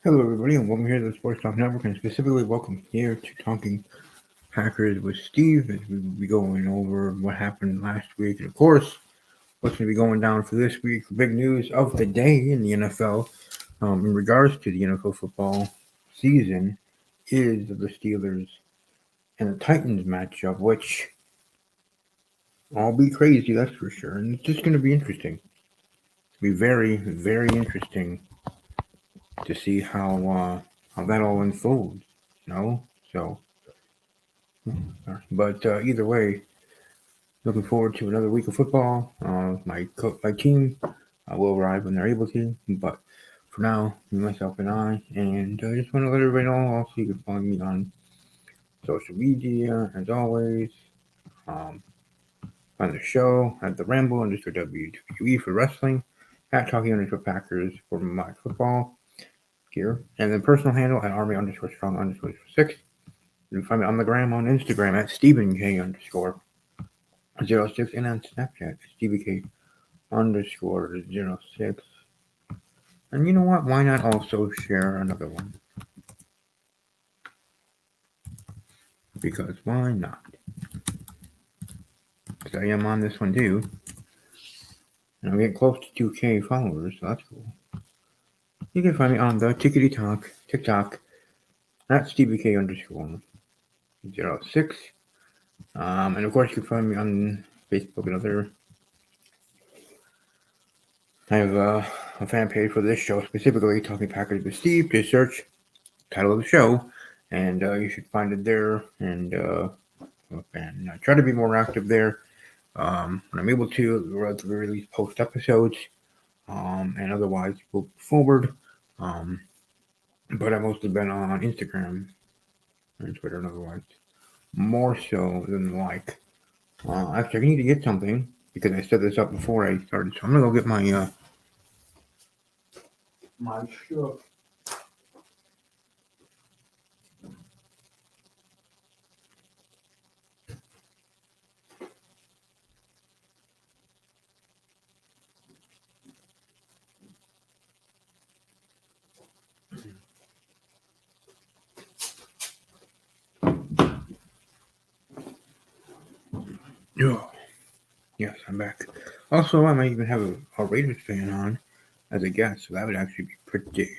Hello, everybody, and welcome here to the Sports Talk Network, and specifically welcome here to Talking Packers with Steve, as we will be going over what happened last week, and of course, what's going to be going down for this week. Big news of the day in the NFL, in regards to the NFL football season, is the Steelers and the Titans matchup, which I'll be crazy, that's for sure, and it's just going to be interesting. It'll be very, very interesting to see how that all unfolds. So, but either way, looking forward to another week of football. My team will arrive when they're able to, but for now, myself and I, and I just want to let everybody know. Also, you can find me on social media as always. Um, on the show at the Ramble _ WWE for wrestling, at Talking _ Packers for my football here, and then personal handle at Army _ Strong _ 6. You can find me on the gram on Instagram at Stephen K _ 06 and on Snapchat Stevie K _ 06. And you know what? Why not also share another one? Because why not? Because I am on this one too. And I'm getting close to 2K followers, so that's cool. You can find me on the TikTok at Stevie K _ 06. And of course, you can find me on Facebook and other. I have a fan page for this show, specifically Talking Packers with Steve. Just search title of the show, and you should find it there. And I try to be more active there when I'm able to, at the very least, post episodes, and otherwise move forward. But I've mostly been on Instagram and Twitter, and otherwise more so than like. Actually, I need to get something because I set this up before I started, so I'm gonna go get my stuff. Oh, yes, I'm back. Also, I might even have a Raiders fan on as a guest, so that would actually be pretty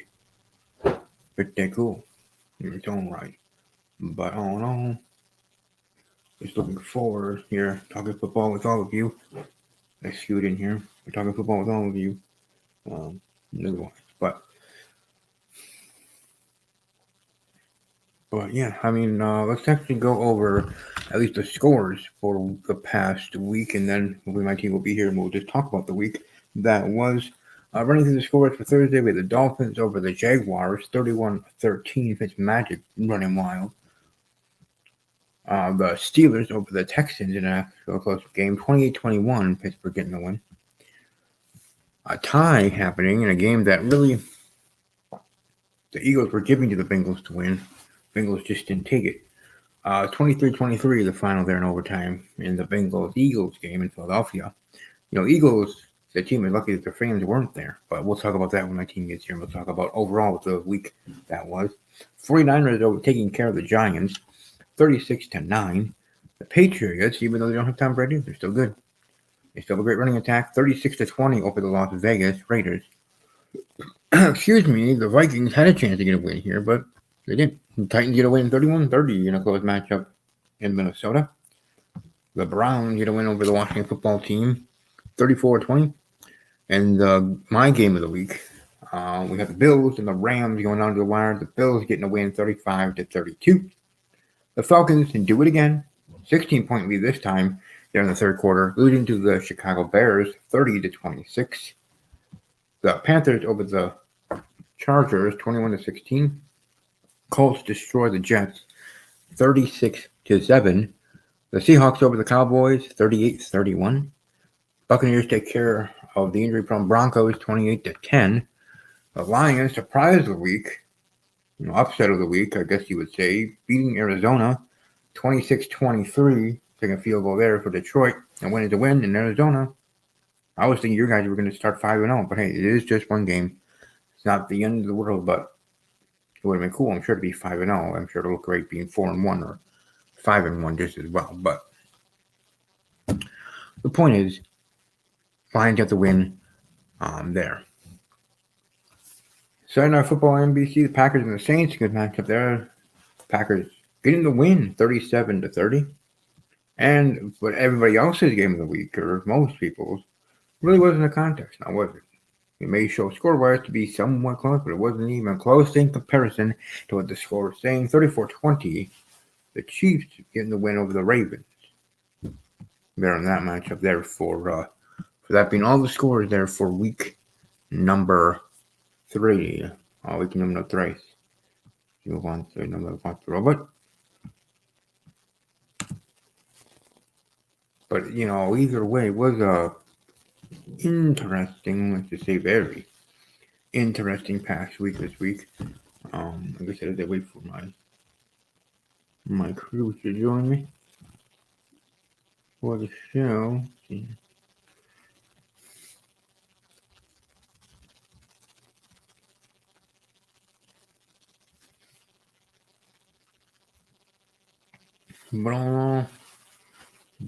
cool in its own right. But all in all, just looking forward here, talking football with all of you. Let's scoot in here. We're talking football with all of you. Otherwise, but yeah, I mean, let's actually go over at least the scores for the past week, and then my team will be here, and we'll just talk about the week that was. Running through the scores for Thursday, we had the Dolphins over the Jaguars, 31-13. Fitzmagic running wild. The Steelers over the Texans in a close game, 28-21. Pittsburgh getting the win. A tie happening in a game that really the Eagles were giving to the Bengals to win. Bengals just didn't take it. 23-23, the final there in overtime in the Bengals-Eagles game in Philadelphia. Eagles, the team is lucky that their fans weren't there, but we'll talk about that when my team gets here. We'll talk about overall the week that was. 49ers over taking care of the Giants, 36-9. The Patriots, even though they don't have Tom Brady, they're still good. They still have a great running attack, 36-20 over the Las Vegas Raiders. Excuse me, the Vikings had a chance to get a win here, but they didn't. The Titans get a win 31-30 in a close matchup in Minnesota. The Browns get a win over the Washington football team, 34-20. And my game of the week, we have the Bills and the Rams going down to the wire. The Bills getting a win 35-32. The Falcons can do it again. 16-point lead this time. They're in the third quarter, losing to the Chicago Bears 30-26. The Panthers over the Chargers 21-16. Colts destroy the Jets 36-7. The Seahawks over the Cowboys 38-31. Buccaneers take care of the injury-prone Broncos 28-10. The Lions surprise of the week, upset of the week, I guess you would say, beating Arizona 26-23. Taking a field goal there for Detroit and winning to win in Arizona. I was thinking you guys were going to start 5-0, but hey, it is just one game. It's not the end of the world, but It would have been cool, I'm sure, to be 5-0. I'm sure it'll look great being 4-1 or 5-1 just as well. But the point is, Lions got the win there. Saturday Night Football NBC, the Packers and the Saints, good matchup there. Packers getting the win, 37-30. And what everybody else's game of the week, or most people's, really wasn't a contest, now was it? It may show score-wise to be somewhat close, but it wasn't even close in comparison to what the score was saying. 34-20, the Chiefs getting the win over the Ravens. There in that matchup there for that being all the scores there for week number 3. Week number 3. Move on to number 1 robot. But either way, it was a interesting, let's just say very interesting past week this week. Like I said, I wait for my crew to join me for the show. But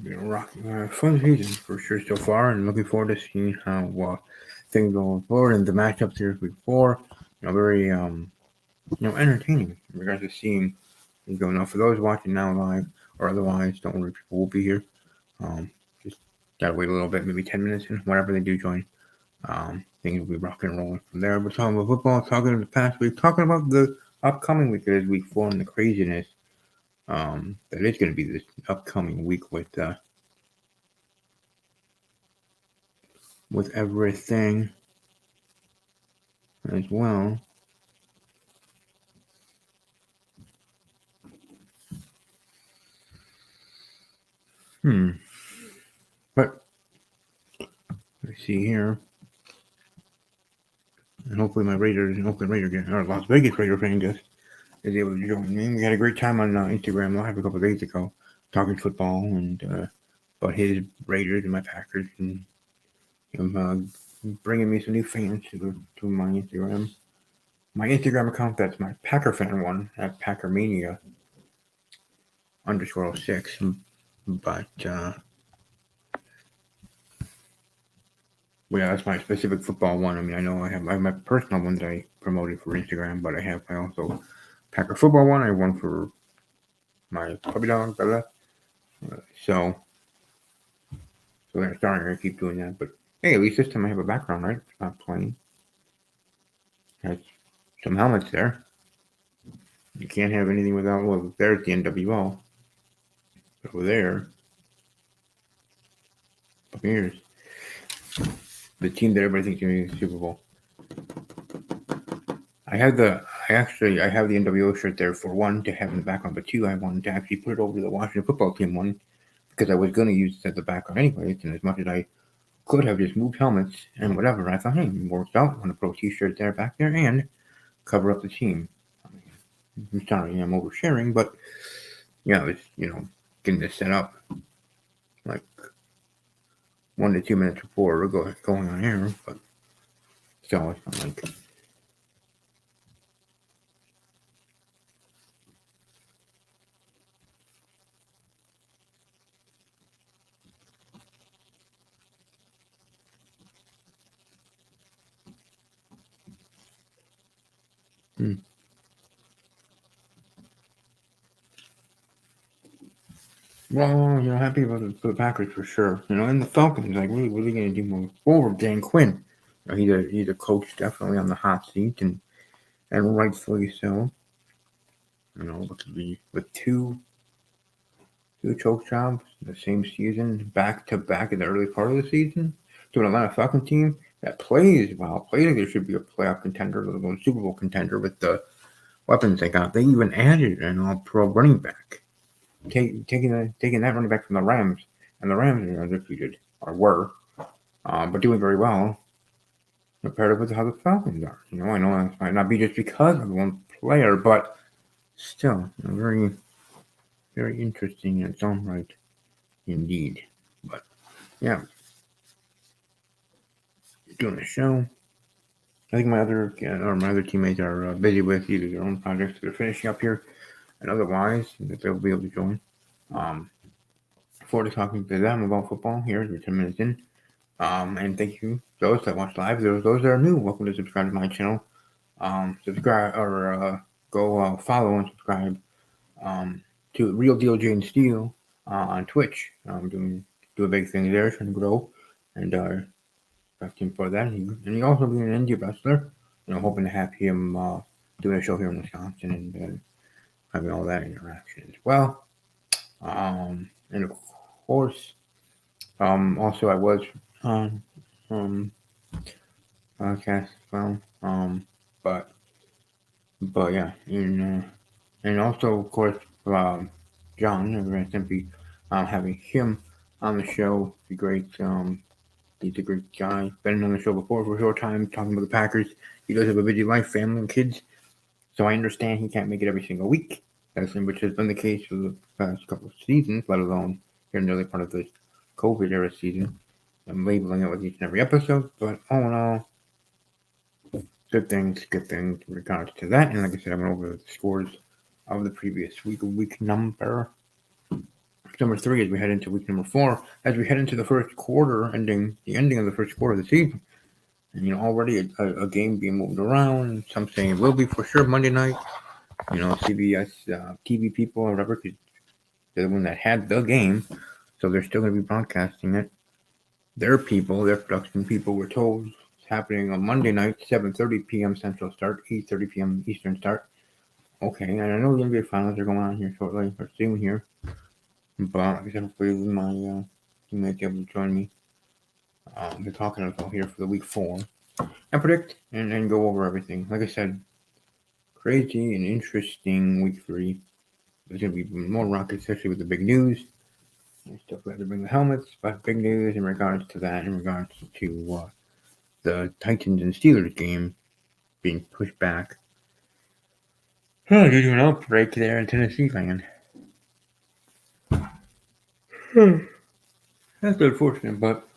been rocking fun season for sure so far, and looking forward to seeing how things go forward. And the matchups here week 4, very entertaining in regards to seeing things going on. For those watching now live or otherwise, don't worry, people will be here. Just gotta wait a little bit, maybe 10 minutes, and whenever they do join, things will be rocking and rolling from there. We're talking about football, talking about the past week, talking about the upcoming week that is week 4 and the craziness that is going to be this upcoming week with everything as well. But let's see here. And hopefully my Oakland Raider, or Las Vegas Raider fan guest is able to join me. We had a great time on Instagram Live a couple of days ago, talking football and about his Raiders and my Packers, and bringing me some new fans to my Instagram. My Instagram account, that's my Packer fan one, at Packermania _06. But yeah, that's my specific football one. I mean, I know I have my personal one that I promoted for Instagram, but I have also Packer football one. I have one for my puppy dog, Bella. So they're starting to keep doing that. But hey, at least this time I have a background, right? It's not plain. Has some helmets there. You can't have anything without. Well, there's the NWO. Over there. Here's the team that everybody thinks is going to the Super Bowl. I have the NWO shirt there for 1 to have in the background, but 2, I wanted to actually put it over the Washington football team one because I was going to use it as the background anyways, and as much as I could have just moved helmets and whatever, I thought, hey, it works out. I want to put a t-shirt there back there and cover up the team. I'm sorry, I'm oversharing, but it's getting this set up like 1 to 2 minutes before we're going on air, but so it's not like. Well, happy about the Packers for sure. And the Falcons, like, really, what are they going to do moving forward? Dan Quinn, he's a coach definitely on the hot seat, and rightfully so. With two choke jobs in the same season, back to back in the early part of the season, to an Atlanta Falcons team that plays well, plays like there should be a playoff contender, let alone Super Bowl contender with the weapons they got. They even added an all-pro running back. Taking that running back from the Rams, and the Rams are undefeated, or were, but doing very well compared with how the Falcons are. I know that might not be just because of one player, but still, very, very interesting in its own right, indeed. But yeah, doing a show. I think my other teammates are busy with either their own projects they're finishing up here, and otherwise they'll be able to join. Um, forward to talking to them about football here. We're 10 minutes in. And thank you those that watch live. Those that are new, welcome to subscribe to my channel. Subscribe or go follow and subscribe to Real Deal Jane Steele on Twitch. Do a big thing there, trying to grow, and expect him for that. He also being an indie wrestler. Hoping to have him doing a show here in Wisconsin and having all that interaction as well. And of course, also I was on podcast as well. But yeah, and also of course John, Grand Simpy, having him on the show be great. He's a great guy. Been on the show before for a short time, talking about the Packers. He does have a busy life, family, and kids, so I understand he can't make it every single week. Which has been the case for the past couple of seasons, let alone here in the early part of the COVID era season. I'm labeling it with each and every episode, but all in all, good things in regards to that. And like I said, I went over the scores of the previous week number 3 as we head into week number 4, as we head into the first quarter, the ending of the first quarter of the season. And already a game being moved around. Some saying it will be for sure Monday night. CBS TV people or whatever, because they're the one that had the game, so they're still going to be broadcasting it. Their production people were told it's happening on Monday night, 7:30 p.m. Central start, 8:30 p.m. Eastern start. Okay, and I know the NBA finals are going on here shortly, or soon here. But like I said, hopefully my teammates able to join me. They're talking about here for the week 4 and predict and go over everything. Like I said, crazy and interesting week 3. There's going to be more rockets, especially with the big news. I still glad to bring the helmets, but big news in regards to that, in regards to the Titans and Steelers game being pushed back due to an outbreak there in Tennessee land. That's unfortunate, but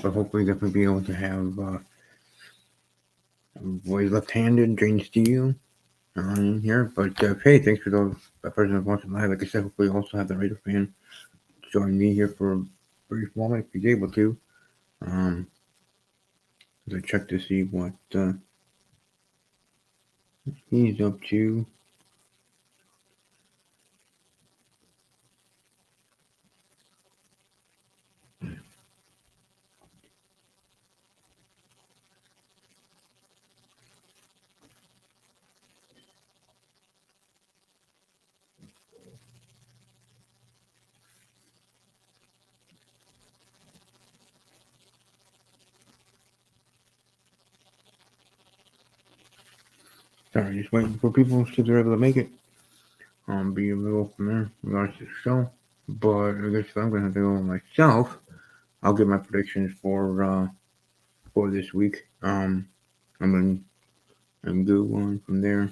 but hopefully definitely be able to have boys left-handed, Jane Steele in here. But hey, thanks for those person that's watching live. Like I said, hopefully also have the Raider fan join me here for a brief moment if he's able to. As I check to see what he's up to. Sorry, just waiting for people to see if they're able to make it. Be able to go from there in regards to the show. But I guess I'm gonna have to go myself. I'll give my predictions for this week. I'm gonna go on from there.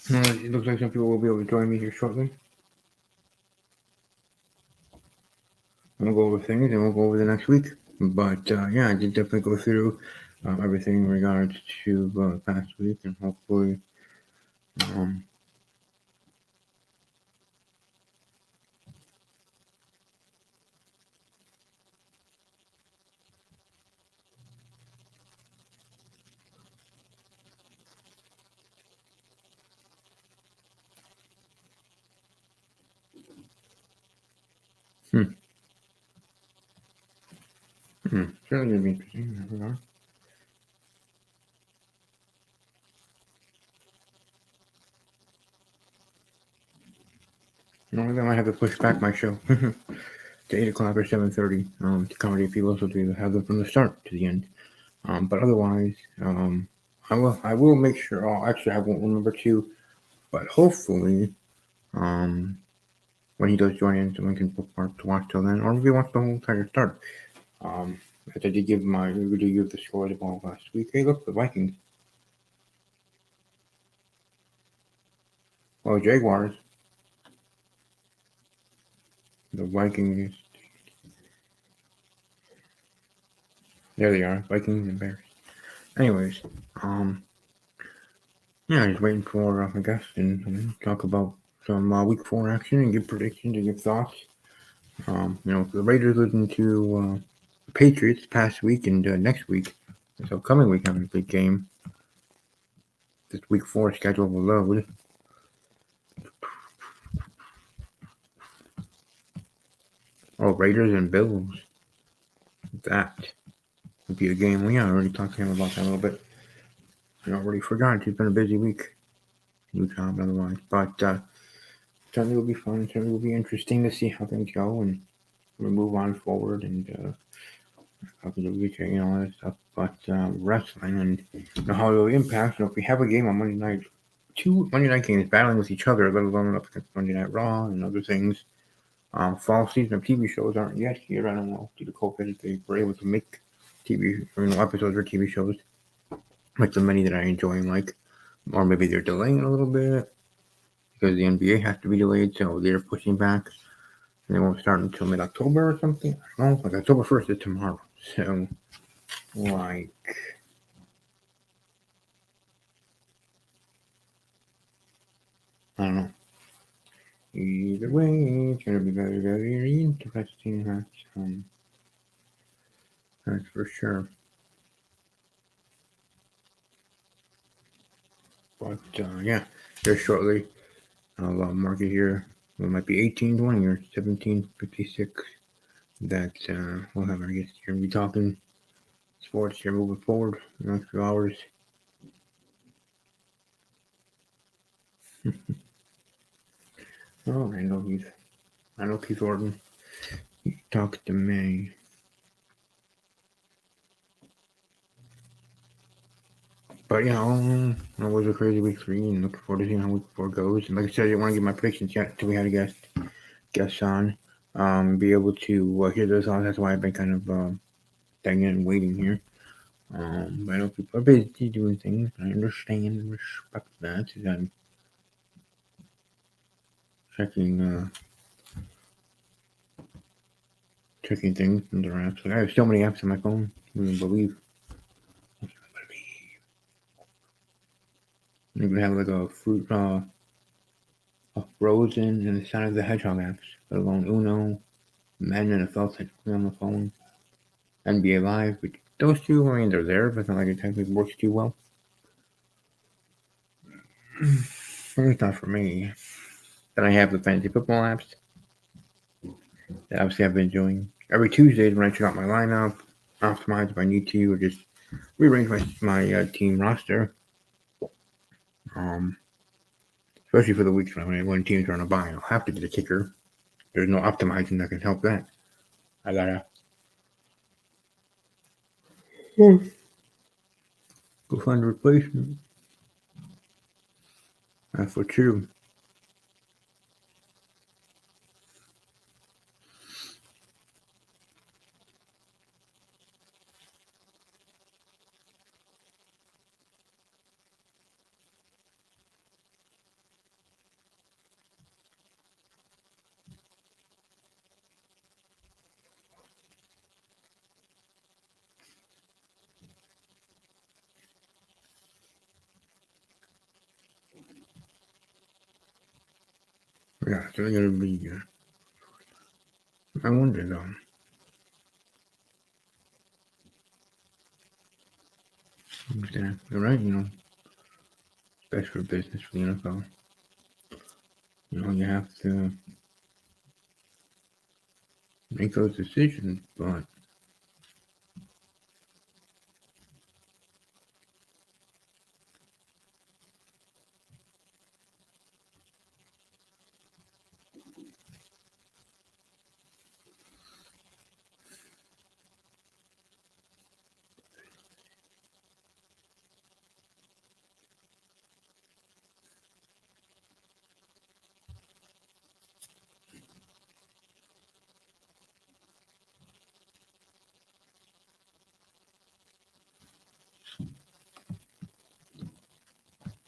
It looks like some people will be able to join me here shortly. We'll go over things and we'll go over the next week. But yeah, I did definitely go through everything in regards to past week, and hopefully Certainly gonna be interesting. Maybe I might have to push back my show to 8 o'clock or 7:30 to accommodate people, so to have them from the start to the end. But otherwise, I will make sure. Oh, actually, I won't remember to, but hopefully, um, when he does join in, someone can bookmark to watch till then, or maybe watch the whole entire start. Um, as I did give the score the ball last week. Hey, look, the Vikings. Well, Jaguars. The Vikings. There they are, Vikings and Bears. Anyways, yeah, just waiting for my guest and talk about some week 4 action and give predictions and give thoughts. The Raiders losing to the Patriots past week and next week, this upcoming week having a big game. This week 4 schedule will load. Oh, Raiders and Bills. That would be a game. Well, yeah, I already talked to him about that a little bit. I already forgot. It's been a busy week. New job otherwise. But certainly will be fun. Certainly will be interesting to see how things go and we move on forward and how to reach all that stuff. But wrestling and how it will impact. If we have a game on Monday night, 2 Monday night games battling with each other, let alone up against Monday Night Raw and other things. Fall season of TV shows aren't yet here. I don't know due to COVID if they were able to make episodes or TV shows like the many that I enjoy and like, or maybe they're delaying it a little bit because the NBA has to be delayed, so they're pushing back. And they won't start until mid-October or something. I don't know. Like October 1st is tomorrow. So, like, I don't know. Either way, it's going to be very, very interesting. That's for sure. But, yeah, here shortly, I'll mark it here. It might be 1820 or 1756 that we'll have our guests here. We'll be talking sports here moving forward in the next few hours. Oh, I know Keith Orton. He talked to me. But it was a crazy week 3 and looking forward to seeing how week 4 goes. And like I said, I didn't want to give my predictions yet until we had a guest on. Be able to hear those on. That's why I've been kind of dangling and waiting here. I know people are busy doing things. I understand and respect that. As I'm checking things in their apps. Like I have so many apps on my phone. I wouldn't believe. I even have like a fruit, a Frozen and the Sonic the Hedgehog apps. Let alone Uno, Madden NFL technically on the phone, NBA Live. But those two, I mean, they're there, but it's not like it technically works too well. It's not for me. Then I have the fantasy football apps that obviously I've been doing every Tuesdays when I check out my lineup, optimize if I need to, or just rearrange my team roster. Especially for the weeks when teams are on a bye, I'll have to get a kicker. There's no optimizing that can help that. I gotta go find a replacement. That's for true. Yeah, so they're gonna be. I wonder though. You're right. Best for business for the NFL. You have to make those decisions, but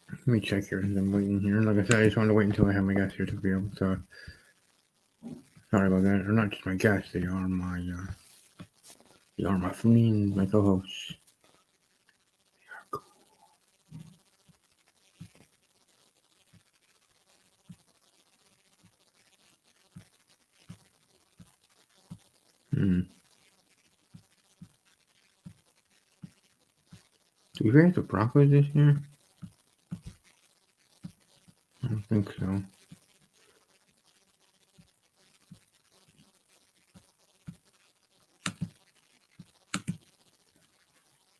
let me check here as I'm waiting here. Like I said, I just wanted to wait until I have my guests here to be able to. Sorry about that. They're not just my guests; they are my friends, my co-hosts. Hmm. Do we face the Broncos this year? I don't think so.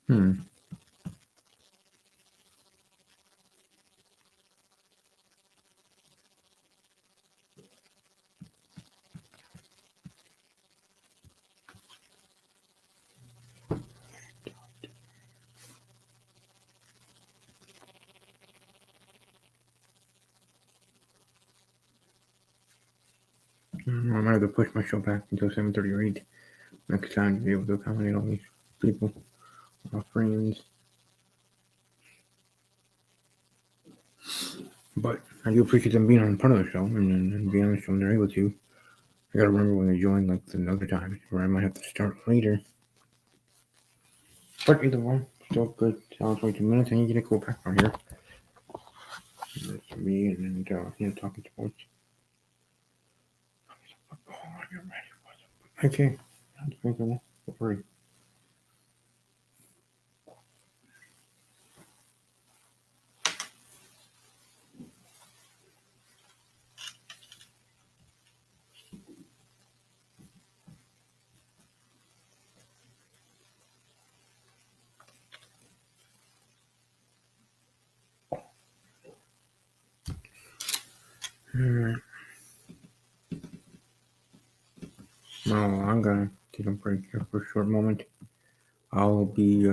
Hmm. I might have to push my show back until 7:30 or 8 next time to be able to accommodate all these people, our friends. But I do appreciate them being on part of the show and being on the show when they're able to. I gotta remember when they join, like the other times, where I might have to start later. But either way, still good. 22 minutes. I need to get a cool background here. That's me and talking sports. Okay. Don't worry. Alright. Well, I'm gonna take a break here for a short moment. I'll be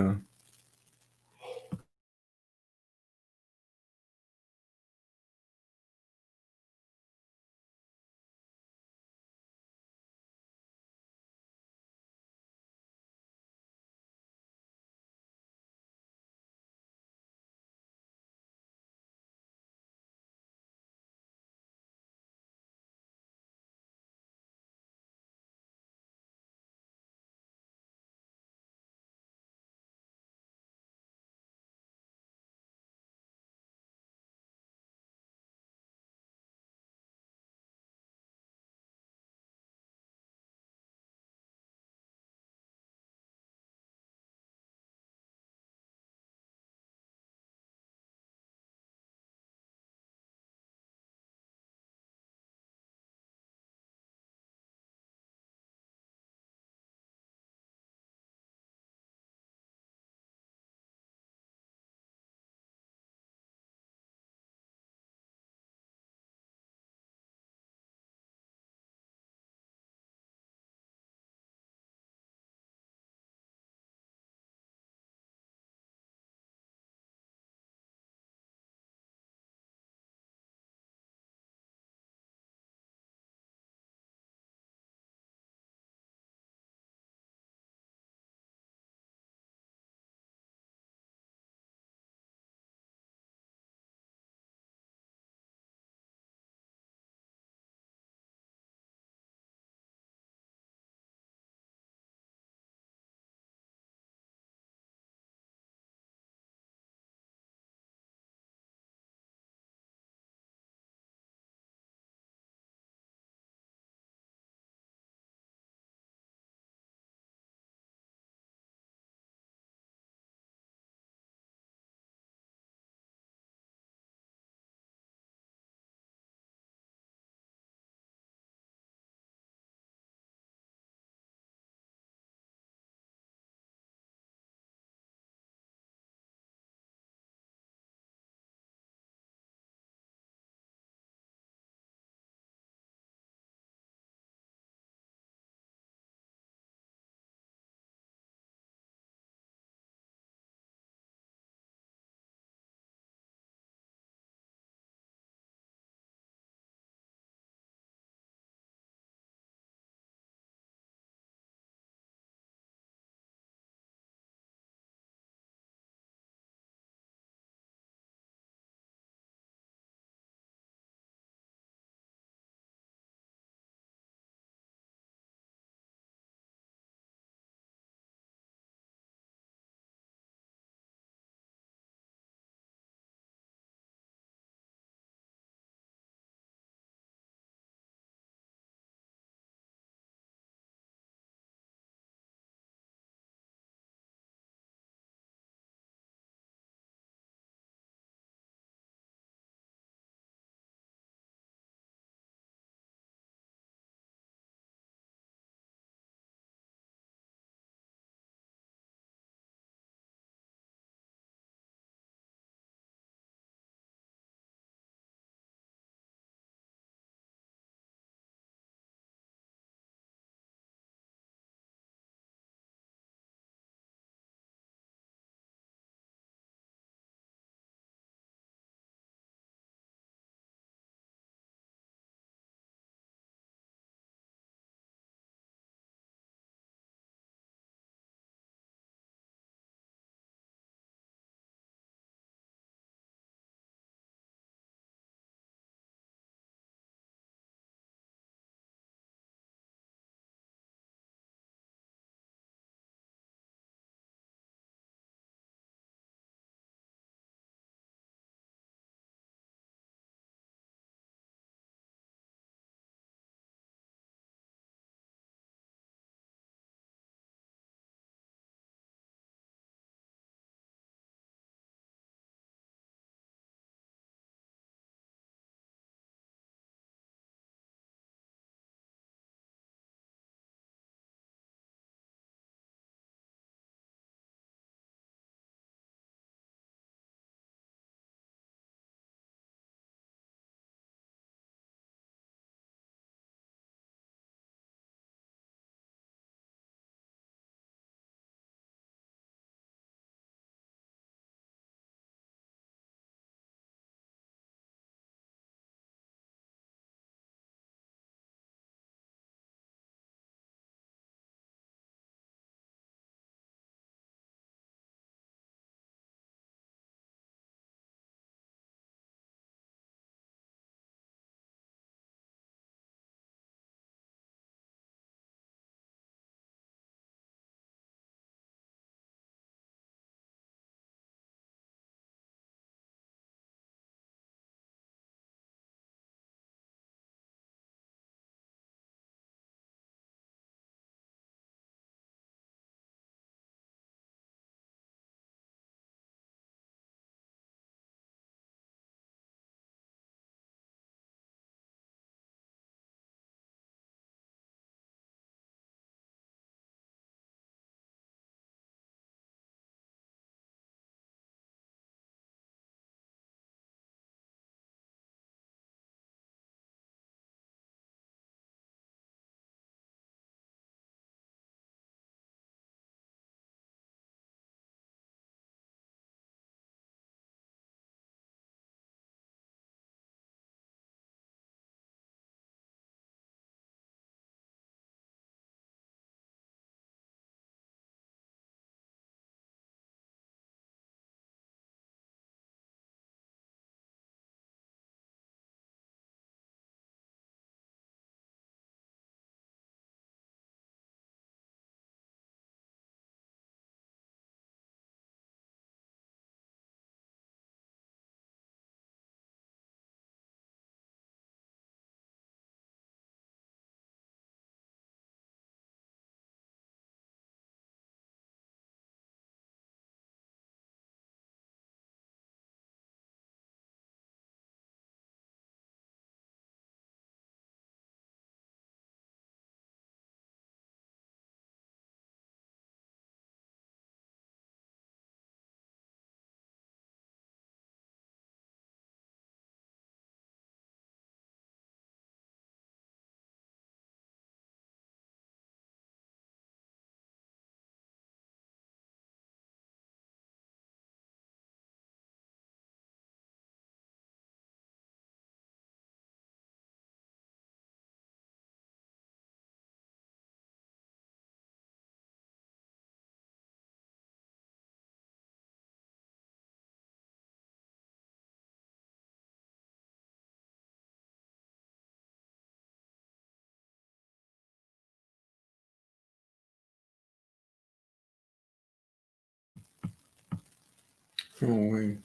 Oh, wait.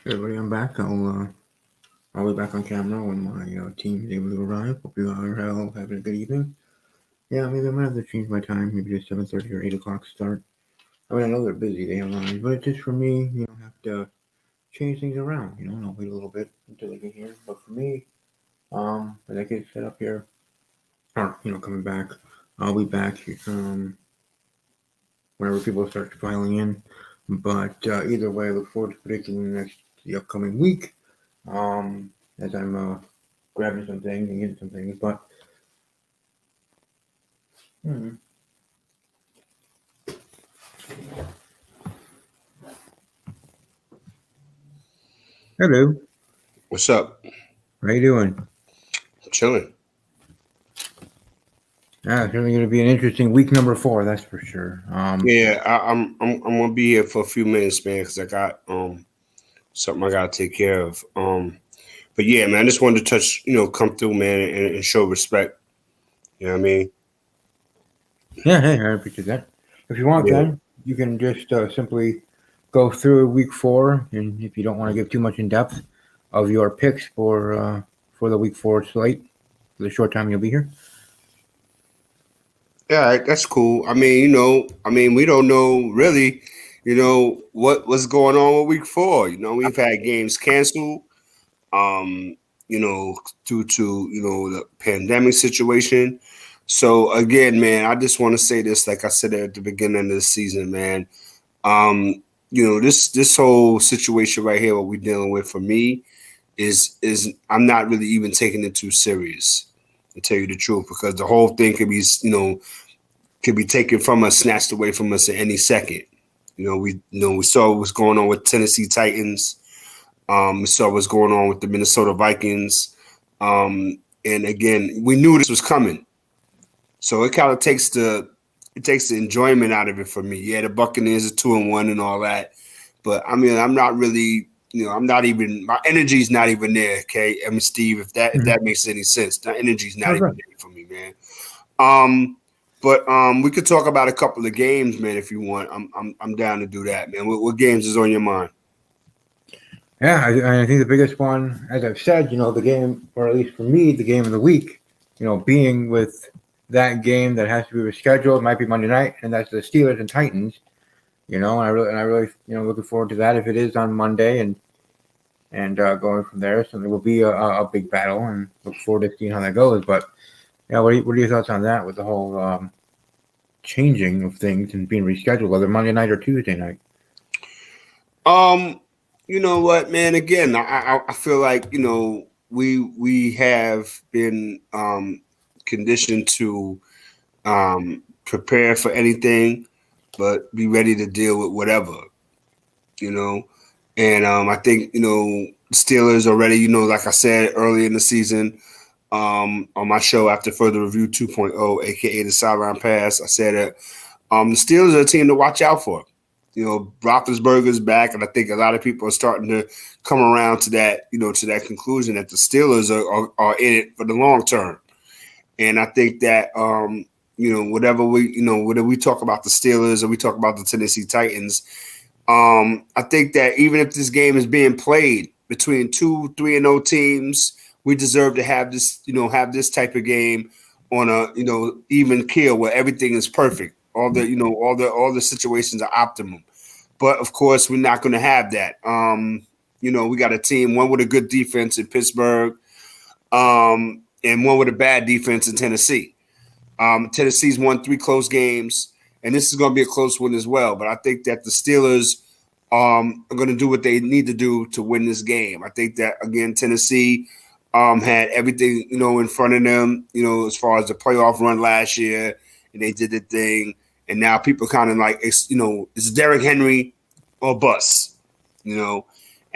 Everybody, I'm back. I'll be back on camera when my team is able to arrive. Hope you are all having a good evening. Yeah, maybe I might have to change my time. Maybe just 7:30 or 8 o'clock start. I mean, I know they're busy. They have lines, but it's just for me. Have to change things around. And I'll wait a little bit until they get here. But for me, when I get set up here, or coming back, I'll be back. Whenever people start filing in. But either way, I look forward to predicting the upcoming week. As I'm grabbing some things and getting some things. But hmm. Hello, What's up? how you doing? Chilling. It's really going to be an interesting week number 4, that's for sure. Yeah, I'm gonna be here for a few minutes, man, because I got something I gotta take care of. But yeah, man, I just wanted to touch, come through, man, and show respect. You know what I mean? Yeah, hey, I appreciate that. If you want, Yeah. then you can just simply go through week 4, and if you don't want to give too much in depth of your picks for the week 4 slate, for the short time you'll be here. Yeah, all right, that's cool. We don't know really, what's going on with week 4. We've had games canceled, um, due to the pandemic situation. So again, man, I just want to say this, like I said at the beginning of the season, man. Um, this whole situation right here, what we're dealing with, for me, is I'm not really even taking it too serious, to tell you the truth, because the whole thing could be taken from us, snatched away from us at any second. We saw what's going on with Tennessee Titans. We saw what's going on with the Minnesota Vikings. And again, we knew this was coming. So it kind of takes the enjoyment out of it for me. Yeah, the Buccaneers are 2-1 and all that. But I mean, I'm not really, I'm not even, my energy's not even there, okay? I mean, Steve, if that makes any sense. The energy's not Sure, even sure. there for me, man. Um, but we could talk about a couple of games, man, if you want. I'm down to do that, man. What games is on your mind? Yeah, I think the biggest one, as I've said, the game, or at least for me, the game of the week, being with that game that has to be rescheduled, might be Monday night, and that's the Steelers and Titans. And I really, looking forward to that if it is on Monday, and going from there. So it will be a big battle, and look forward to seeing how that goes. But yeah, what are your thoughts on that with the whole changing of things and being rescheduled, whether Monday night or Tuesday night? Um, you know what, man? Again, I feel like we have been conditioned to prepare for anything, but be ready to deal with whatever. You know, and I think Steelers already. Like I said earlier in the season, on my show after further review 2.0, aka the sideline pass, I said that the Steelers are a team to watch out for. Roethlisberger's back, and I think a lot of people are starting to come around to that, to that conclusion that the Steelers are in it for the long term. And I think that, whether we talk about the Steelers or we talk about the Tennessee Titans, I think that even if this game is being played between 2 3-0 teams, we deserve to have this type of game on a even keel where everything is perfect. All the situations are optimum. But of course, we're not going to have that. We got a team, one with a good defense in Pittsburgh, and one with a bad defense in Tennessee. Tennessee's won 3 close games, and this is going to be a close one as well. But I think that the Steelers are going to do what they need to do to win this game. I think that, again, Tennessee had everything in front of them. As far as the playoff run last year, and they did the thing. And now people kind of like it's Derrick Henry or bust. And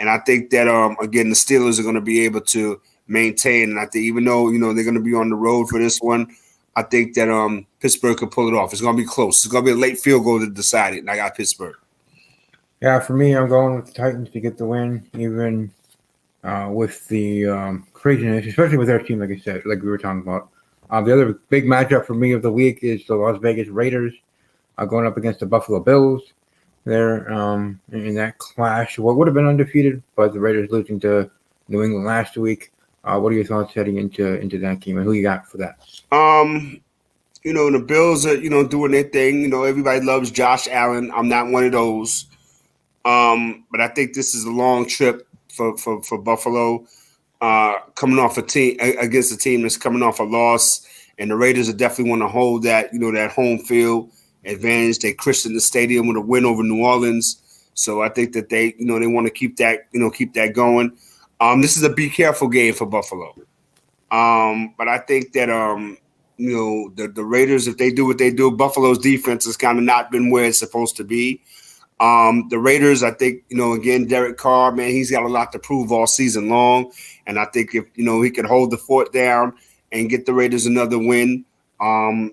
I think that again the Steelers are going to be able to maintain. And I think even though they're going to be on the road for this one, I think that Pittsburgh can pull it off. It's going to be close. It's going to be a late field goal to decide it. And I got Pittsburgh. Yeah, for me, I'm going with the Titans to get the win, even with the craziness, especially with their team, like I said, like we were talking about. The other big matchup for me of the week is the Las Vegas Raiders going up against the Buffalo Bills. there in that clash. What would have been undefeated, but the Raiders losing to New England last week. What are your thoughts heading into that game, and who you got for that? The Bills are, doing their thing. Everybody loves Josh Allen. I'm not one of those. But I think this is a long trip for Buffalo, coming off a team against a team that's coming off a loss, and the Raiders are definitely want to hold that, that home field advantage. They christened the stadium with a win over New Orleans, so I think that they want to keep that going. This is a be careful game for Buffalo. But I think that the Raiders, if they do what they do, Buffalo's defense has kind of not been where it's supposed to be. The Raiders, I think, again, Derek Carr, man, he's got a lot to prove all season long. And I think if, he can hold the fort down and get the Raiders another win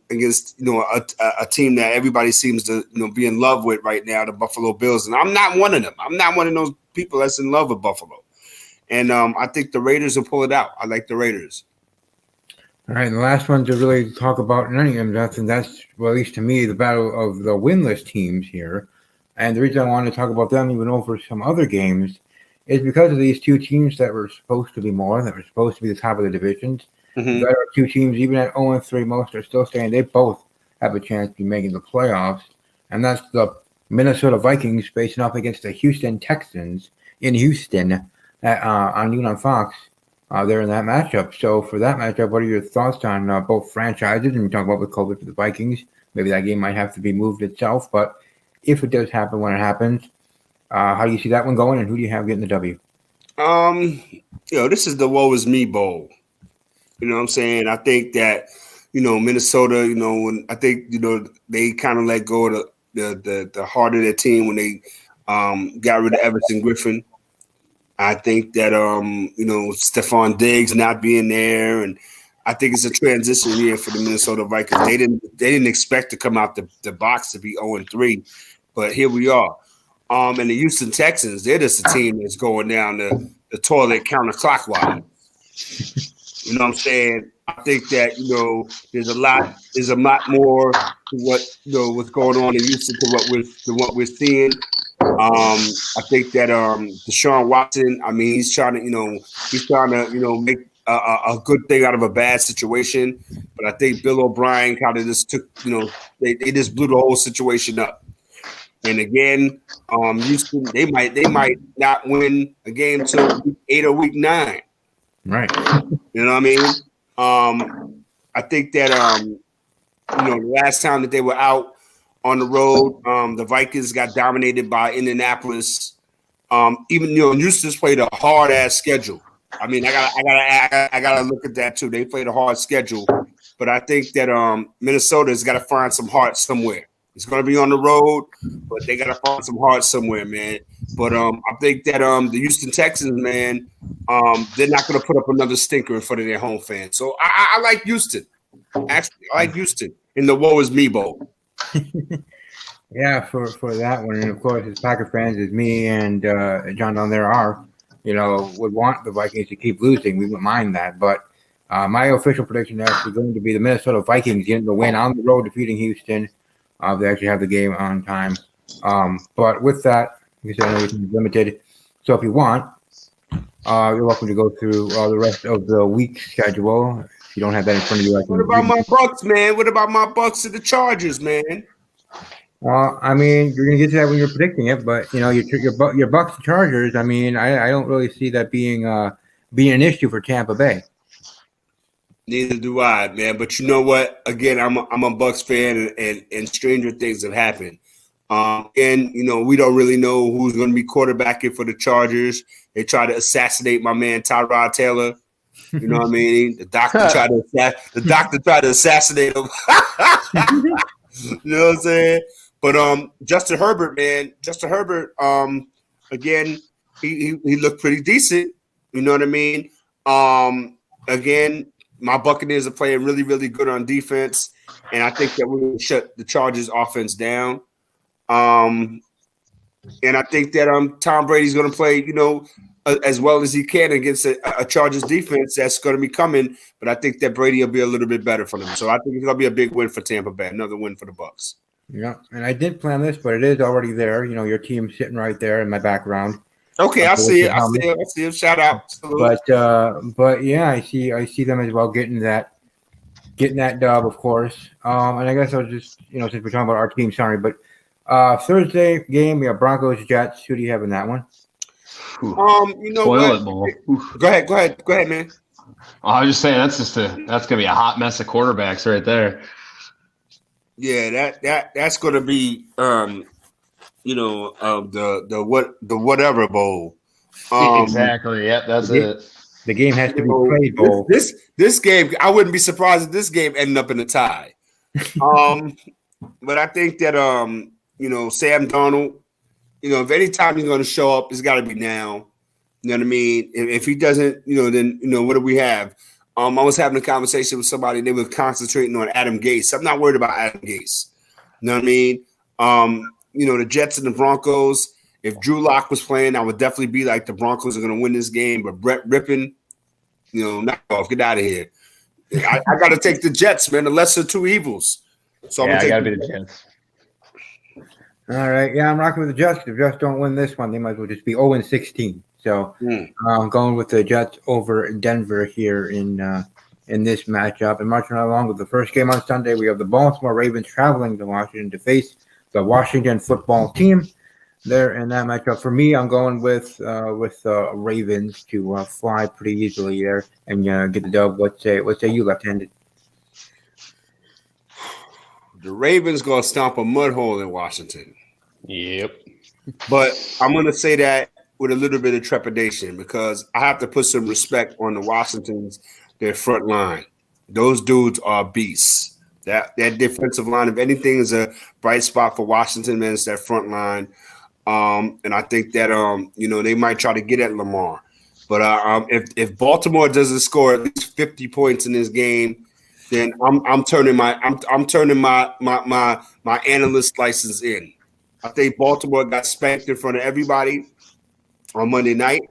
against, a team that everybody seems to, be in love with right now, the Buffalo Bills. And I'm not one of them. I'm not one of those people that's in love with Buffalo. And I think the Raiders will pull it out. I like the Raiders. All right, the last one to really talk about in any of them, that's, well, at least to me, the battle of the winless teams here. And the reason I wanted to talk about them even over some other games is because of these two teams that were supposed to be the top of the divisions. Mm-hmm. The other two teams, even at 0-3, most are still saying they both have a chance to be making the playoffs. And that's the Minnesota Vikings facing off against the Houston Texans in Houston on noon on Fox. They're in that matchup. So for that matchup, what are your thoughts on both franchises? And we talk about with COVID for the Vikings. Maybe that game might have to be moved itself, but if it does happen, when it happens, how do you see that one going, and who do you have getting the W? This is the woe is me bowl. You know what I'm saying? I think that, Minnesota, when I think, they kind of let go of the heart of their team when they got rid of Everson Griffin. I think that, Stephon Diggs not being there, and I think it's a transition year for the Minnesota Vikings. They didn't expect to come out the box to be 0-3. But here we are. And the Houston Texans, they're just a team that's going down the toilet counterclockwise. You know what I'm saying? I think that, there's a lot more to what's going on in Houston to what we're seeing. I think that Deshaun Watson, I mean, he's trying to make a good thing out of a bad situation. But I think Bill O'Brien kind of just took, they just blew the whole situation up. And again, Houston, they might not win a game till week 8 or week 9. Right. You know what I mean? I think that the last time that they were out on the road, the Vikings got dominated by Indianapolis. Even Houston's played a hard ass schedule. I mean, I gotta look at that too. They played a hard schedule, but I think that Minnesota's got to find some heart somewhere. It's going to be on the road, but they got to find some heart somewhere, man. But I think that the Houston Texans, man, they're not going to put up another stinker in front of their home fans. So I like Houston. Actually, I like Houston in the woe is me bowl. Yeah, for that one, and of course, as Packer fans, as me and John down there are, would want the Vikings to keep losing. We wouldn't mind that, but my official prediction is actually going to be the Minnesota Vikings getting the win on the road, defeating Houston. They actually have the game on time. But with that, because I know everything's limited, so if you want, you're welcome to go through the rest of the week schedule. If you don't have that in front of you, I can. What about my Bucks, man? What about my Bucks and the Chargers, man? I mean, you're gonna get to that when you're predicting it, but your Bucks and Chargers. I mean, I don't really see that being an issue for Tampa Bay. Neither do I, man. But you know what? Again, I'm a Bucks fan, and stranger things have happened. And we don't really know who's going to be quarterbacking for the Chargers. They try to assassinate my man Tyrod Taylor. You know what I mean? The doctor tried to assassinate him. You know what I'm saying? But Justin Herbert, man, again, he looked pretty decent. You know what I mean? Again, my Buccaneers are playing really, really good on defense, and I think that we're going to shut the Chargers offense down. And I think that Tom Brady's going to play, as well as he can against a Chargers defense that's going to be coming. But I think that Brady will be a little bit better for them. So I think it's going to be a big win for Tampa Bay, another win for the Bucs. Yeah, and I didn't plan this, but it is already there. You know, your team sitting right there in my background. Okay, I With see it. your I see helmet. it. I see it. Shout out. Salute. But yeah, I see them as well getting that dub, of course. And I guess I was just, since we're talking about our team, sorry, but Thursday game, we have Broncos Jets. Who do you have in that one? You know what? Toilet bowl. Oof. Go ahead, man. I was just saying that's gonna be a hot mess of quarterbacks right there. Yeah, that's gonna be the whatever bowl. Exactly. Yep, that's it. The game has to You be know, played, bowl. this game, I wouldn't be surprised if this game ended up in a tie. But I think that Sam Darnold, if any time he's going to show up, it's got to be now. You know what I mean? If he doesn't, then what do we have? I was having a conversation with somebody. They were concentrating on Adam Gase. I'm not worried about Adam Gase. You know what I mean? The Jets and the Broncos. If Drew Lock was playing, I would definitely be like the Broncos are going to win this game. But Brett Rippon, knock off, get out of here. I got to take the Jets, man. The lesser two evils. So Yeah, I gotta take be the Jets. All right, yeah, I'm rocking with the Jets. If the Jets don't win this one, they might as well just be 0-16. So I'm going with the Jets over Denver here in this matchup. And marching along with the first game on Sunday, we have the Baltimore Ravens traveling to Washington to face the Washington football team. There in that matchup, for me, I'm going with Ravens to fly pretty easily there and get the dub. What say you, left-handed? The Ravens gonna stomp a mud hole in Washington. Yep. But I'm gonna say that with a little bit of trepidation because I have to put some respect on the Washingtons, their front line. Those dudes are beasts. That defensive line, if anything, is a bright spot for Washington, man, it's that front line. And I think that they might try to get at Lamar. But if Baltimore doesn't score at least 50 points in this game, then I'm turning my analyst license in. I think Baltimore got spanked in front of everybody on Monday night.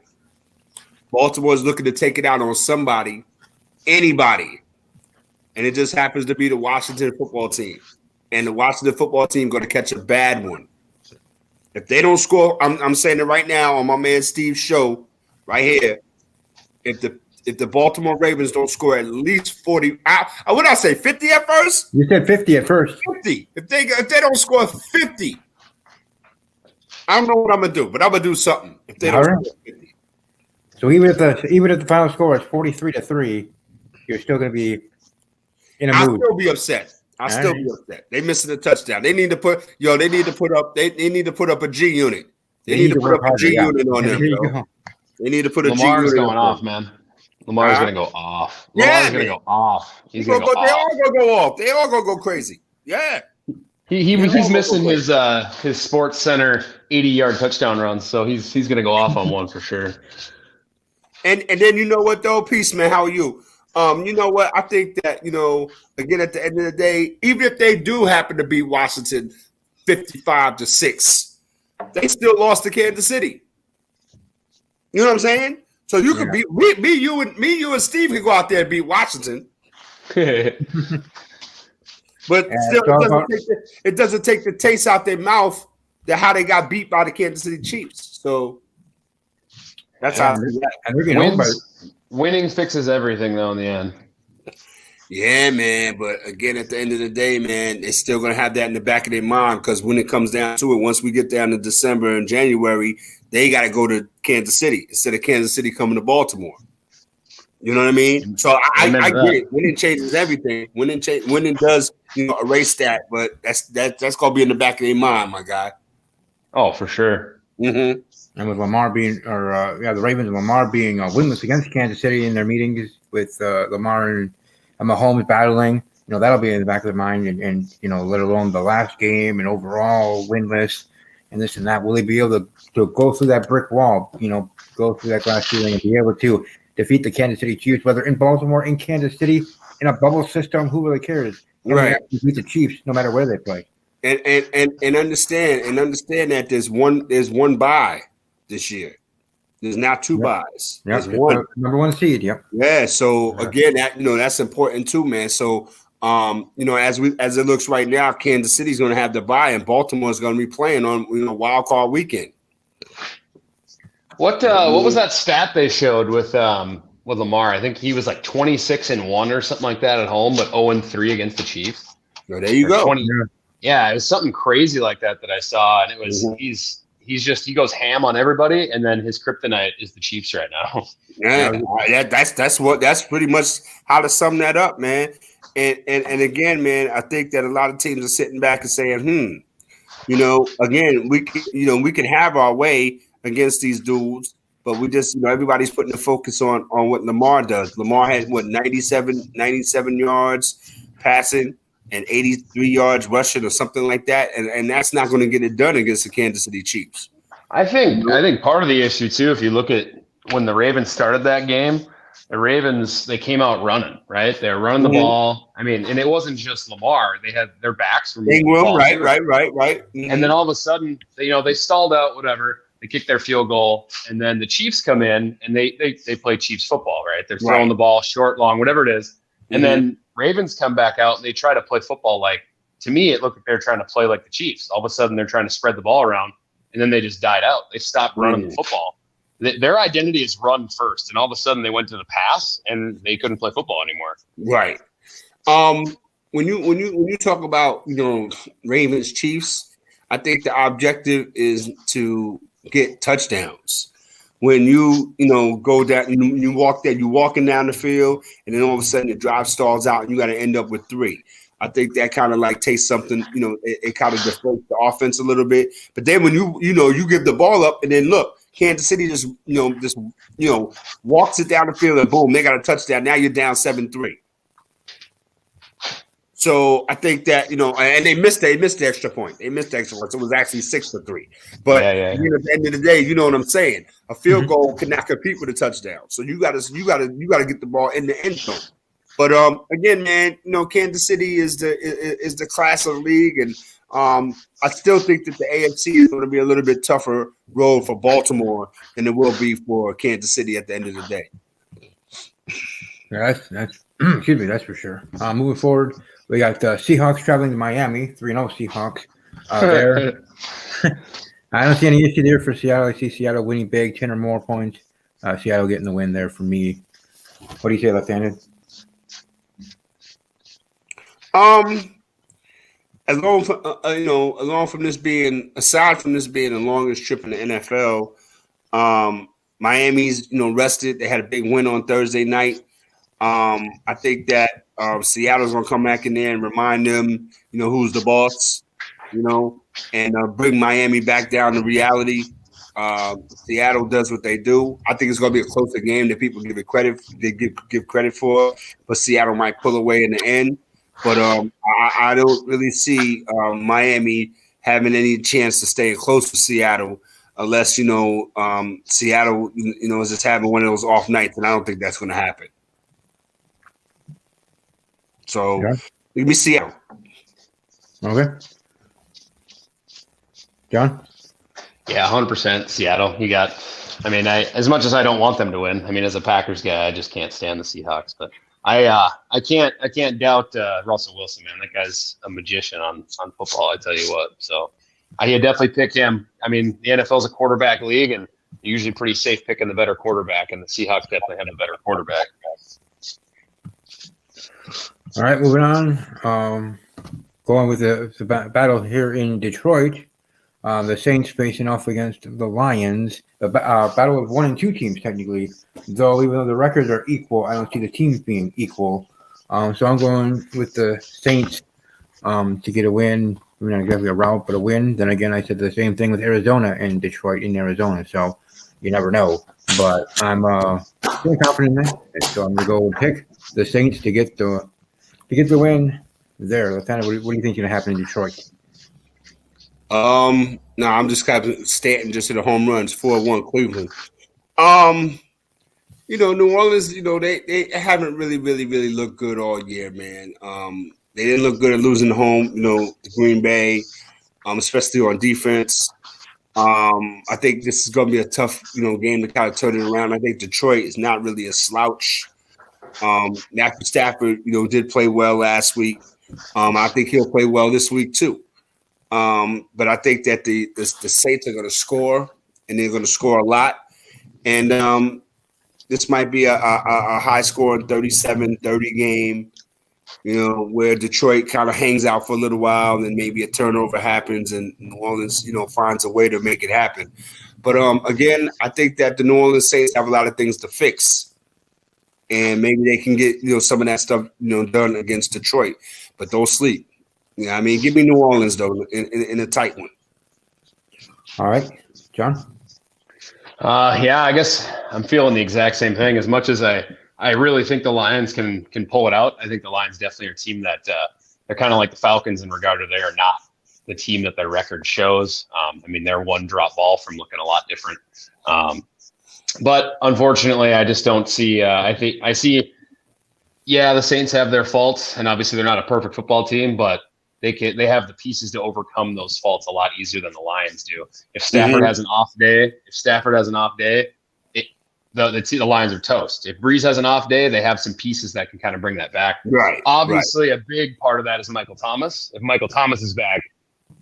Baltimore is looking to take it out on somebody, anybody, and it just happens to be the Washington football team. And the Washington football team going to catch a bad one. If they don't score, I'm saying it right now on my man Steve's show right here. If the Baltimore Ravens don't score at least 40, I would not say 50 at first. You said 50 at first. 50. If they don't score 50, I don't know what I'm gonna do, but I'm gonna do something. If they don't score 50. So even if the final score is 43-3, you're still gonna be in a mood. I'll still be upset. Be upset. They missing a touchdown. They need to put up a G unit. They need to put up a G unit on them. They need to put a G unit. Lamar's going off, man. Lamar's gonna go off. Lamar's gonna go off. He's gonna go off. They all gonna go off. They all gonna go crazy. Yeah. He's missing his Sports Center 80-yard touchdown runs, so he's gonna go off on one for sure. And then you know what though, peace, man. How are you? You know what? I think that again at the end of the day, even if they do happen to beat Washington 55-6, they still lost to Kansas City. You know what I'm saying? So you could beat me, you and Steve can go out there and beat Washington. But still, it doesn't take the taste out their mouth that how they got beat by the Kansas City Chiefs. So that's how. Winning fixes everything, though, in the end. Yeah, man. But again, at the end of the day, man, they're still going to have that in the back of their mind because when it comes down to it, once we get down to December and January, they got to go to Kansas City instead of Kansas City coming to Baltimore. You know what I mean? So I get it. Winning changes everything. Winning does erase that, but that's going to be in the back of their mind, my guy. Oh, for sure. Mm-hmm. And with Lamar being, the Ravens and Lamar being winless against Kansas City in their meetings with Lamar and Mahomes battling, that'll be in the back of their mind, and let alone the last game and overall winless and this and that. Will they be able to go through that brick wall, go through that glass ceiling and be able to defeat the Kansas City Chiefs, whether in Baltimore, in Kansas City, in a bubble system? Who really cares? Right. Defeat the Chiefs no matter where they play. And understand that there's one bye this year. There's now two buys. Yep. There's one number one seed. Yep. Yeah. So again, that's important too, man. So As it looks right now, Kansas City's going to have the bye, and Baltimore's going to be playing on wild card weekend. What was that stat they showed with Lamar? I think he was like 26-1 or something like that at home, but 0-3 against the Chiefs. So there you go. 20, yeah, it was something crazy like that I saw, and it was he goes ham on everybody, and then his kryptonite is the Chiefs right now. Yeah, that's pretty much how to sum that up, man. And again, man, I think that a lot of teams are sitting back and saying, again, we can have our way against these dudes, but we just, everybody's putting the focus on what Lamar does. Lamar had 97 yards passing and 83 yards rushing or something like that, and that's not going to get it done against the Kansas City Chiefs. I think part of the issue too, if you look at when the Ravens started that game, the Ravens, they came out running, right? They were running the ball. I mean, and it wasn't just Lamar; they had their backs from Ingram, right. Mm-hmm. And then all of a sudden, they stalled out, whatever. They kicked their field goal, and then the Chiefs come in and they play Chiefs football, right? They're throwing the ball short, long, whatever it is, and then Ravens come back out and they try to play football like. To me, it looked like they're trying to play like the Chiefs. All of a sudden, they're trying to spread the ball around, and then they just died out. They stopped running the football. Their identity is run first, and all of a sudden they went to the pass, and they couldn't play football anymore. Right. When you talk about Ravens Chiefs, I think the objective is to get touchdowns. When you go down, you walking down the field, and then all of a sudden the drive stalls out, and you got to end up with 3. I think that kind of like takes something, it kind of deflates the offense a little bit. But then when you give the ball up, and then look. Kansas City just walks it down the field and boom, they got a touchdown. Now you're down 7-3. So I think that and they missed the extra point. They missed the extra point, so it was actually 6-3. But at the end of the day, you know what I'm saying. A field goal cannot compete with a touchdown. So you got to get the ball in the end zone. But again, man, Kansas City is the class of the league, and I still think that the AFC is going to be a little bit tougher road for Baltimore than it will be for Kansas City at the end of the day. Yeah, that's excuse me, that's for sure. Moving forward, we got the Seahawks traveling to Miami, 3-0 Seahawks there. I don't see any issue there for Seattle. I see Seattle winning big, 10 or more points. Seattle getting the win there for me. What do you say, left-handed? Aside from this being the longest trip in the NFL, Miami's rested. They had a big win on Thursday night. I think that Seattle's gonna come back in there and remind them, who's the boss, and bring Miami back down to reality. Seattle does what they do. I think it's gonna be a closer game than people give it credit. They give credit for, but Seattle might pull away in the end. But I don't really see Miami having any chance to stay close to Seattle unless, Seattle, is just having one of those off nights, and I don't think that's going to happen. So, give me Seattle. Okay. John? Yeah, 100% Seattle. As much as I don't want them to win, as a Packers guy, I just can't stand the Seahawks, but I can't doubt Russell Wilson, man. That guy's a magician on football, I tell you what. So I definitely pick him. The NFL is a quarterback league, and you're usually pretty safe picking the better quarterback, and the Seahawks definitely have a better quarterback. All right, moving on. Going with the battle here in Detroit. The Saints facing off against the Lions. A battle of 1 and 2 teams, technically. Though, even though the records are equal, I don't see the teams being equal. So I'm going with the Saints to get a win. Not exactly a rout, but a win. Then again, I said the same thing with Arizona and Detroit in Arizona. So you never know. But I'm feeling confident in that. So I'm going to go pick the Saints to get the win there. Lieutenant, what do you think is going to happen in Detroit? No, I'm just kind of Stanton just hit a home runs, 4-1 Cleveland. New Orleans, they haven't really looked good all year, man. They didn't look good at losing home, to Green Bay, especially on defense. I think this is going to be a tough, game to kind of turn it around. I think Detroit is not really a slouch. Matthew Stafford, did play well last week. I think he'll play well this week too. But I think that the Saints are going to score, and they're going to score a lot. And this might be a high-scoring 37-30 game, where Detroit kind of hangs out for a little while, and maybe a turnover happens, and New Orleans, finds a way to make it happen. But again, I think that the New Orleans Saints have a lot of things to fix, and maybe they can get some of that stuff done against Detroit. But don't sleep. Yeah, I mean, give me New Orleans though in a tight one. All right, John. Yeah, I guess I'm feeling the exact same thing. As much as I really think the Lions can pull it out, I think the Lions definitely are a team that they're kind of like the Falcons in regard to they are not the team that their record shows. I mean, they're one drop ball from looking a lot different. But unfortunately, I just don't see. I see. Yeah, the Saints have their faults, and obviously they're not a perfect football team, but they have the pieces to overcome those faults a lot easier than the Lions do. If Stafford has an off day, the Lions are toast. If Breeze has an off day, they have some pieces that can kind of bring that back. Right. Obviously, a big part of that is Michael Thomas. If Michael Thomas is back,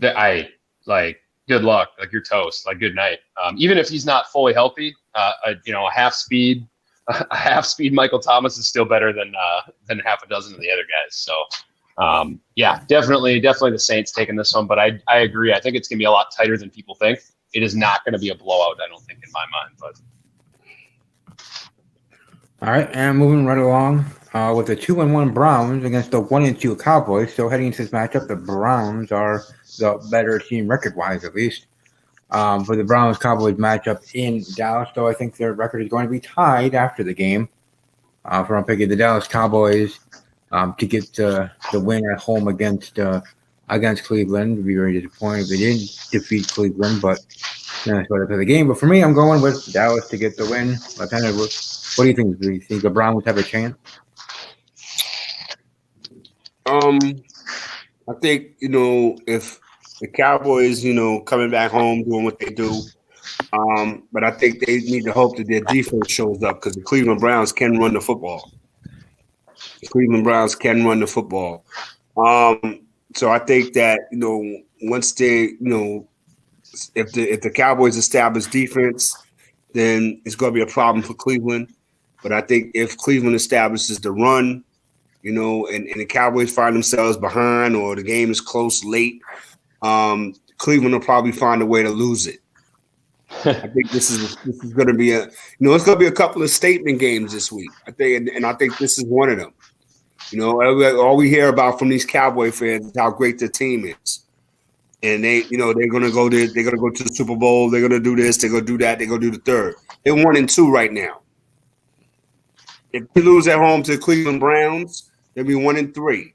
good luck. Like, you're toast. Like, good night. Even if he's not fully healthy, a half speed Michael Thomas is still better than half a dozen of the other guys. So, yeah, definitely the Saints taking this one. But I agree. I think it's going to be a lot tighter than people think. It is not going to be a blowout, I don't think, in my mind. But all right, and moving right along with the 2-1 Browns against the 1-2 Cowboys. So heading into this matchup, the Browns are the better team record-wise, at least. For the Browns-Cowboys matchup in Dallas, though, I think their record is going to be tied after the game. I'm picking the Dallas Cowboys to get the win at home against Cleveland. Would be very disappointed if they didn't defeat Cleveland, but that's what I play the game. But for me, I'm going with Dallas to get the win. What do you think? Do you think the Browns have a chance? I think if the Cowboys, coming back home doing what they do, but I think they need to hope that their defense shows up, because the Cleveland Browns can run the football. So I think that once they if the Cowboys establish defense, then it's going to be a problem for Cleveland. But I think if Cleveland establishes the run, and the Cowboys find themselves behind, or the game is close late, Cleveland will probably find a way to lose it. I think this is going to be it's going to be a couple of statement games this week. I think, and I think this is one of them. All we hear about from these Cowboy fans is how great their team is, and they're going to go there. They're going to go to the Super Bowl. They're going to do this. They're going to do that. They're going to do the third. They're 1-2 right now. If they lose at home to the Cleveland Browns, they'll be 1-3.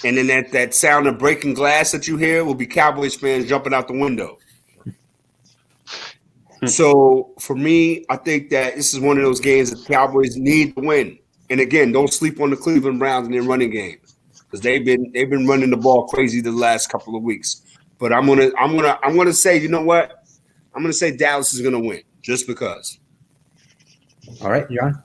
And then that sound of breaking glass that you hear will be Cowboys fans jumping out the window. So for me, I think that this is one of those games that the Cowboys need to win. And again, don't sleep on the Cleveland Browns in their running game, because they've been running the ball crazy the last couple of weeks. But I'm gonna say, you know what? I'm gonna say Dallas is gonna win, just because. All right, John.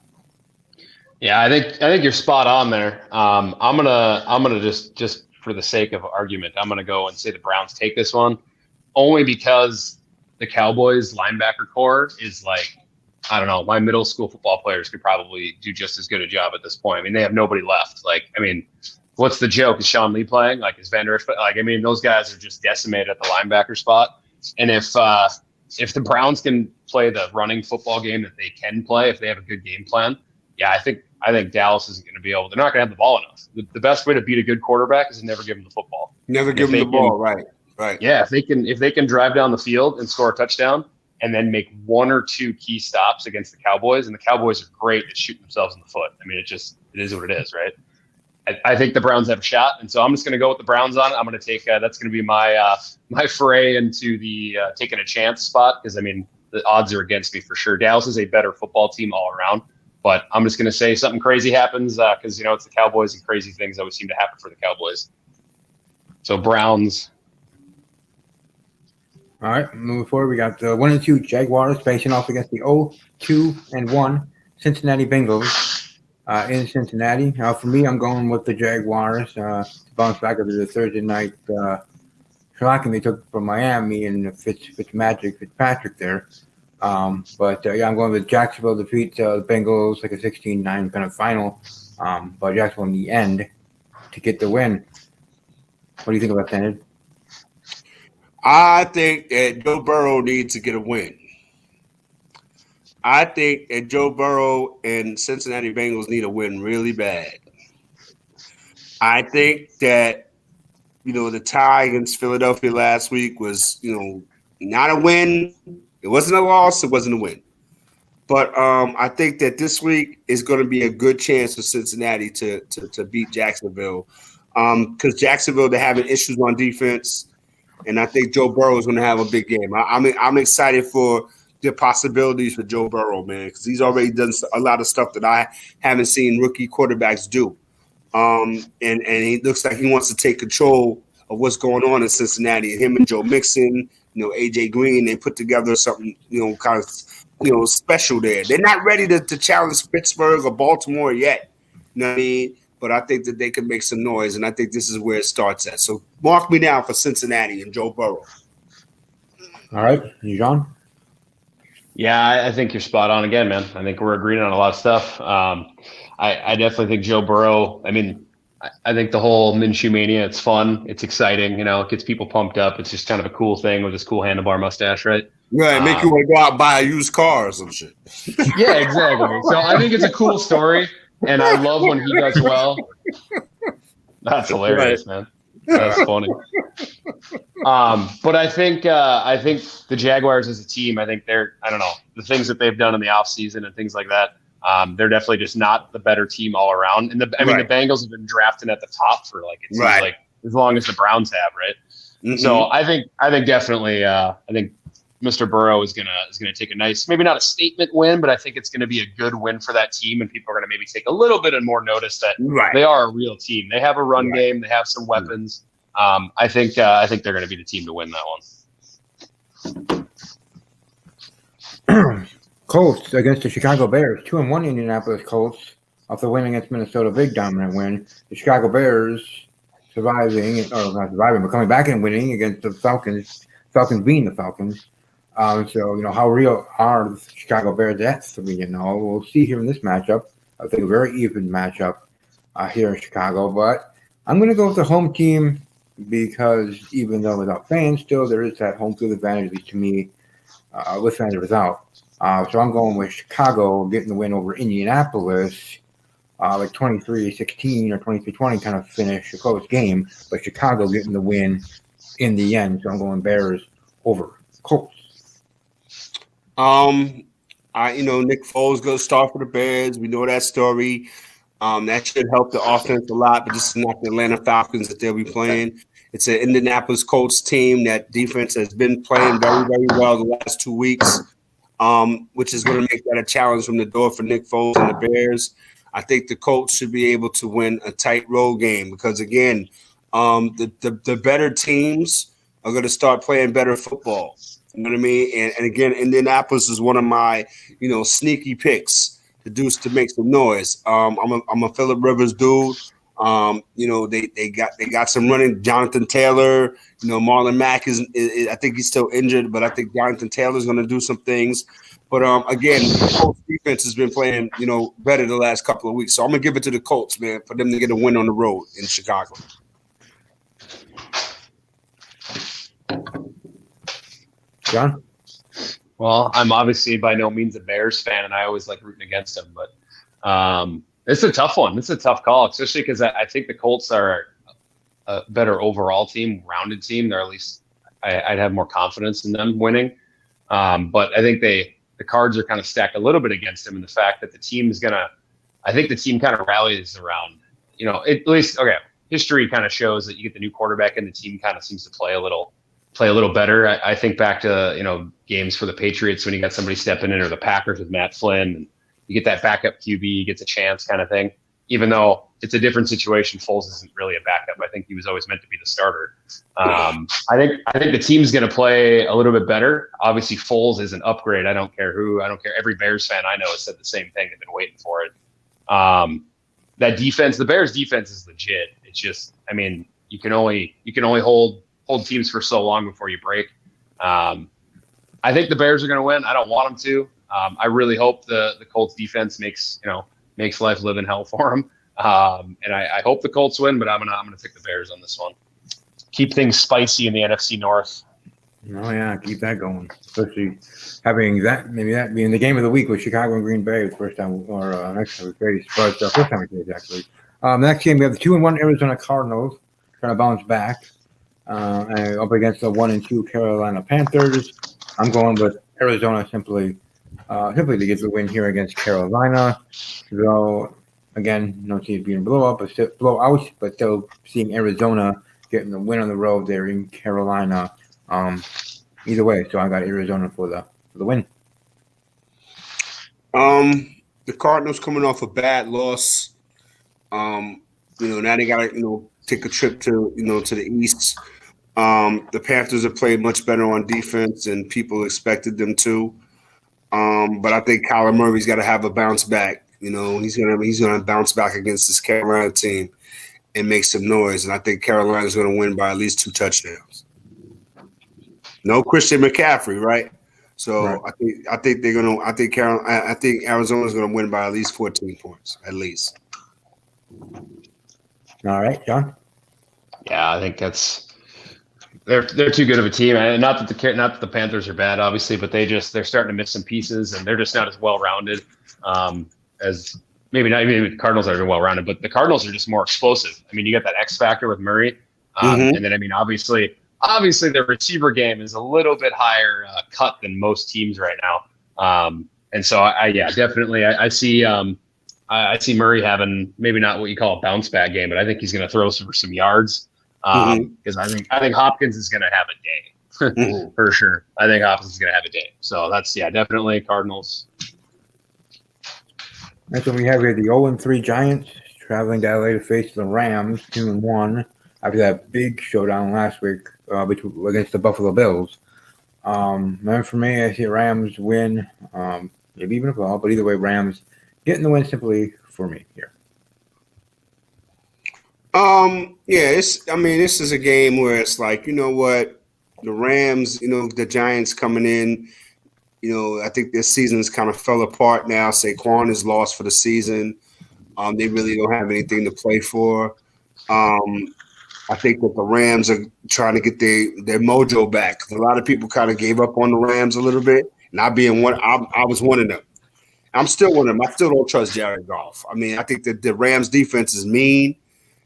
yeah, I think you're spot on there. I'm gonna just for the sake of argument, I'm gonna go and say the Browns take this one, only because the Cowboys linebacker core is like, I don't know, my middle school football players could probably do just as good a job at this point. I mean, they have nobody left. Like, I mean, what's the joke? Is Sean Lee playing? Like, is Van Der Esch? Like, I mean, those guys are just decimated at the linebacker spot. And if the Browns can play the running football game that they can play, if they have a good game plan, yeah, I think Dallas isn't going to be able. They're not going to have the ball enough. The best way to beat a good quarterback is to never give them the football. Never give them the ball, right? Right. Yeah, if they can drive down the field and score a touchdown, and then make one or two key stops against the Cowboys, and the Cowboys are great at shooting themselves in the foot. I mean, it is what it is, right? I think the Browns have a shot, and so I'm just going to go with the Browns on it. I'm going to take that's going to be my foray into the taking a chance spot, because I mean the odds are against me for sure. Dallas is a better football team all around, but I'm just going to say something crazy happens because it's the Cowboys, and crazy things always seem to happen for the Cowboys. So Browns. All right, moving forward, we got the 1-2 Jaguars facing off against the 0-2-1 Cincinnati Bengals. in Cincinnati. For me, I'm going with the Jaguars to bounce back after the Thursday night shocking they took from Miami and Fitzpatrick there. But I'm going with Jacksonville defeat the Bengals like a 16-9 kind of final. But Jacksonville in the end to get the win. What do you think about that, Ed? I think that Joe Burrow needs to get a win. I think that Joe Burrow and Cincinnati Bengals need a win really bad. I think that, the tie against Philadelphia last week was, not a win. It wasn't a loss. It wasn't a win. But I think that this week is going to be a good chance for Cincinnati to beat Jacksonville because Jacksonville, they're having issues on defense. And I think Joe Burrow is going to have a big game. I'm excited for the possibilities for Joe Burrow, man, because he's already done a lot of stuff that I haven't seen rookie quarterbacks do. And he looks like he wants to take control of what's going on in Cincinnati. Him and Joe Mixon, AJ Green, they put together something, kind of, special there. They're not ready to challenge Pittsburgh or Baltimore yet. You know what I mean? But I think that they can make some noise, and I think this is where it starts at. So mark me down for Cincinnati and Joe Burrow. All right. You, John? Yeah, I think you're spot on again, man. I think we're agreeing on a lot of stuff. I definitely think Joe Burrow, I think the whole Minshew mania, it's fun. It's exciting. It gets people pumped up. It's just kind of a cool thing with this cool handlebar mustache, right? Right, make you want to go out and buy a used car or some shit. Yeah, exactly. So I think it's a cool story, and I love when he does well. That's hilarious, man. That's funny. But I think the Jaguars as a team, I think the things that they've done in the offseason and things like that, they're definitely just not the better team all around. And the Bengals have been drafting at the top for it seems like as long as the Browns have, right? Mm-hmm. So I think definitely I think Mr. Burrow is gonna take a nice, maybe not a statement win, but I think it's gonna be a good win for that team, and people are gonna maybe take a little bit of more notice that they are a real team. They have a run game, they have some weapons. I think they're gonna be the team to win that one. Colts against the Chicago Bears, 2-1 Indianapolis Colts after winning against Minnesota, big dominant win. The Chicago Bears not surviving, but coming back and winning against the Falcons. Falcons being the Falcons. So how real are the Chicago Bears at 3-0? We'll see here in this matchup. I think a very even matchup here in Chicago, but I'm going to go with the home team because even though without fans, still there is that home field advantage, at least to me, with fans or without. So I'm going with Chicago getting the win over Indianapolis, like 23-16 or 23-20 kind of finish, a close game, but Chicago getting the win in the end. So I'm going Bears over Colts. Nick Foles going to start for the Bears. We know that story. That should help the offense a lot, but this is not the Atlanta Falcons that they'll be playing. It's an Indianapolis Colts team. That defense has been playing very, very well the last 2 weeks, which is going to make that a challenge from the door for Nick Foles and the Bears. I think the Colts should be able to win a tight road game because, again, the better teams are going to start playing better football. You know what I mean? And again, Indianapolis is one of my, sneaky picks to make some noise. I'm a Phillip Rivers dude. They got some running. Jonathan Taylor, Marlon Mack is I think he's still injured, but I think Jonathan Taylor is going to do some things. But again, the Colts defense has been playing, better the last couple of weeks. So I'm gonna give it to the Colts, man, for them to get a win on the road in Chicago. John? Well, I'm obviously by no means a Bears fan, and I always like rooting against them. But it's a tough one. It's a tough call, especially because I think the Colts are a better overall team, rounded team. They're at least I'd have more confidence in them winning. But I think the cards are kind of stacked a little bit against them in the fact that the team is going to – I think the team kind of rallies around, at least – okay, history kind of shows that you get the new quarterback and the team kind of seems to play a little better. I think back to, games for the Patriots when you got somebody stepping in, or the Packers with Matt Flynn, and you get that backup QB, gets a chance kind of thing. Even though it's a different situation, Foles isn't really a backup. I think he was always meant to be the starter. I think the team's going to play a little bit better. Obviously, Foles is an upgrade. I don't care who. I don't care. Every Bears fan I know has said the same thing. They've been waiting for it. That defense, the Bears defense is legit. It's just, I mean, you can only hold teams for so long before you break. I think the Bears are going to win. I don't want them to. I really hope the Colts defense makes life live in hell for them. And I hope the Colts win, but I'm gonna take the Bears on this one. Keep things spicy in the NFC North. Oh yeah, keep that going. Especially having that being the game of the week with Chicago and Green Bay the first time, or next time we faced, but first time we faced actually. Next game we have the 2-1 Arizona Cardinals trying to bounce back, and up against the 1-2 Carolina Panthers. I'm going with Arizona simply to get the win here against Carolina. Though again, no teams being blowouts, but still seeing Arizona getting the win on the road there in Carolina. Either way, so I got Arizona for the win. The Cardinals coming off a bad loss. Now they gotta take a trip to to the East. The Panthers have played much better on defense than people expected them to. But I think Kyler Murray's got to have a bounce back. He's gonna bounce back against this Carolina team and make some noise. And I think Carolina's gonna win by at least 2 touchdowns. No Christian McCaffrey, right? So right. I think Arizona's gonna win by at least 14 points, at least. All right, John. Yeah, I think they're too good of a team, and not that the Panthers are bad, obviously, but they're starting to miss some pieces, and they're just not as well rounded as maybe the Cardinals are well rounded, but the Cardinals are just more explosive. I mean, you got that X factor with Murray, and then I mean, obviously their receiver game is a little bit higher cut than most teams right now, and so definitely I see Murray having maybe not what you call a bounce back game, but I think he's going to throw for some yards. Because I think Hopkins is going to have a day for sure. I think Hopkins is going to have a day. So that's definitely Cardinals. That's what we have here. The 0-3 Giants traveling to LA to face the Rams, 2-1 after that big showdown last week against the Buffalo Bills. For me, I see Rams win, maybe even a fall, but either way, Rams getting the win simply for me here. This is a game where it's like, the Rams, the Giants coming in, I think this season's kind of fell apart now. Saquon is lost for the season. They really don't have anything to play for. I think that the Rams are trying to get their mojo back. A lot of people kind of gave up on the Rams a little bit, and I was one of them. I'm still one of them. I still don't trust Jared Goff. I mean, I think that the Rams defense is mean.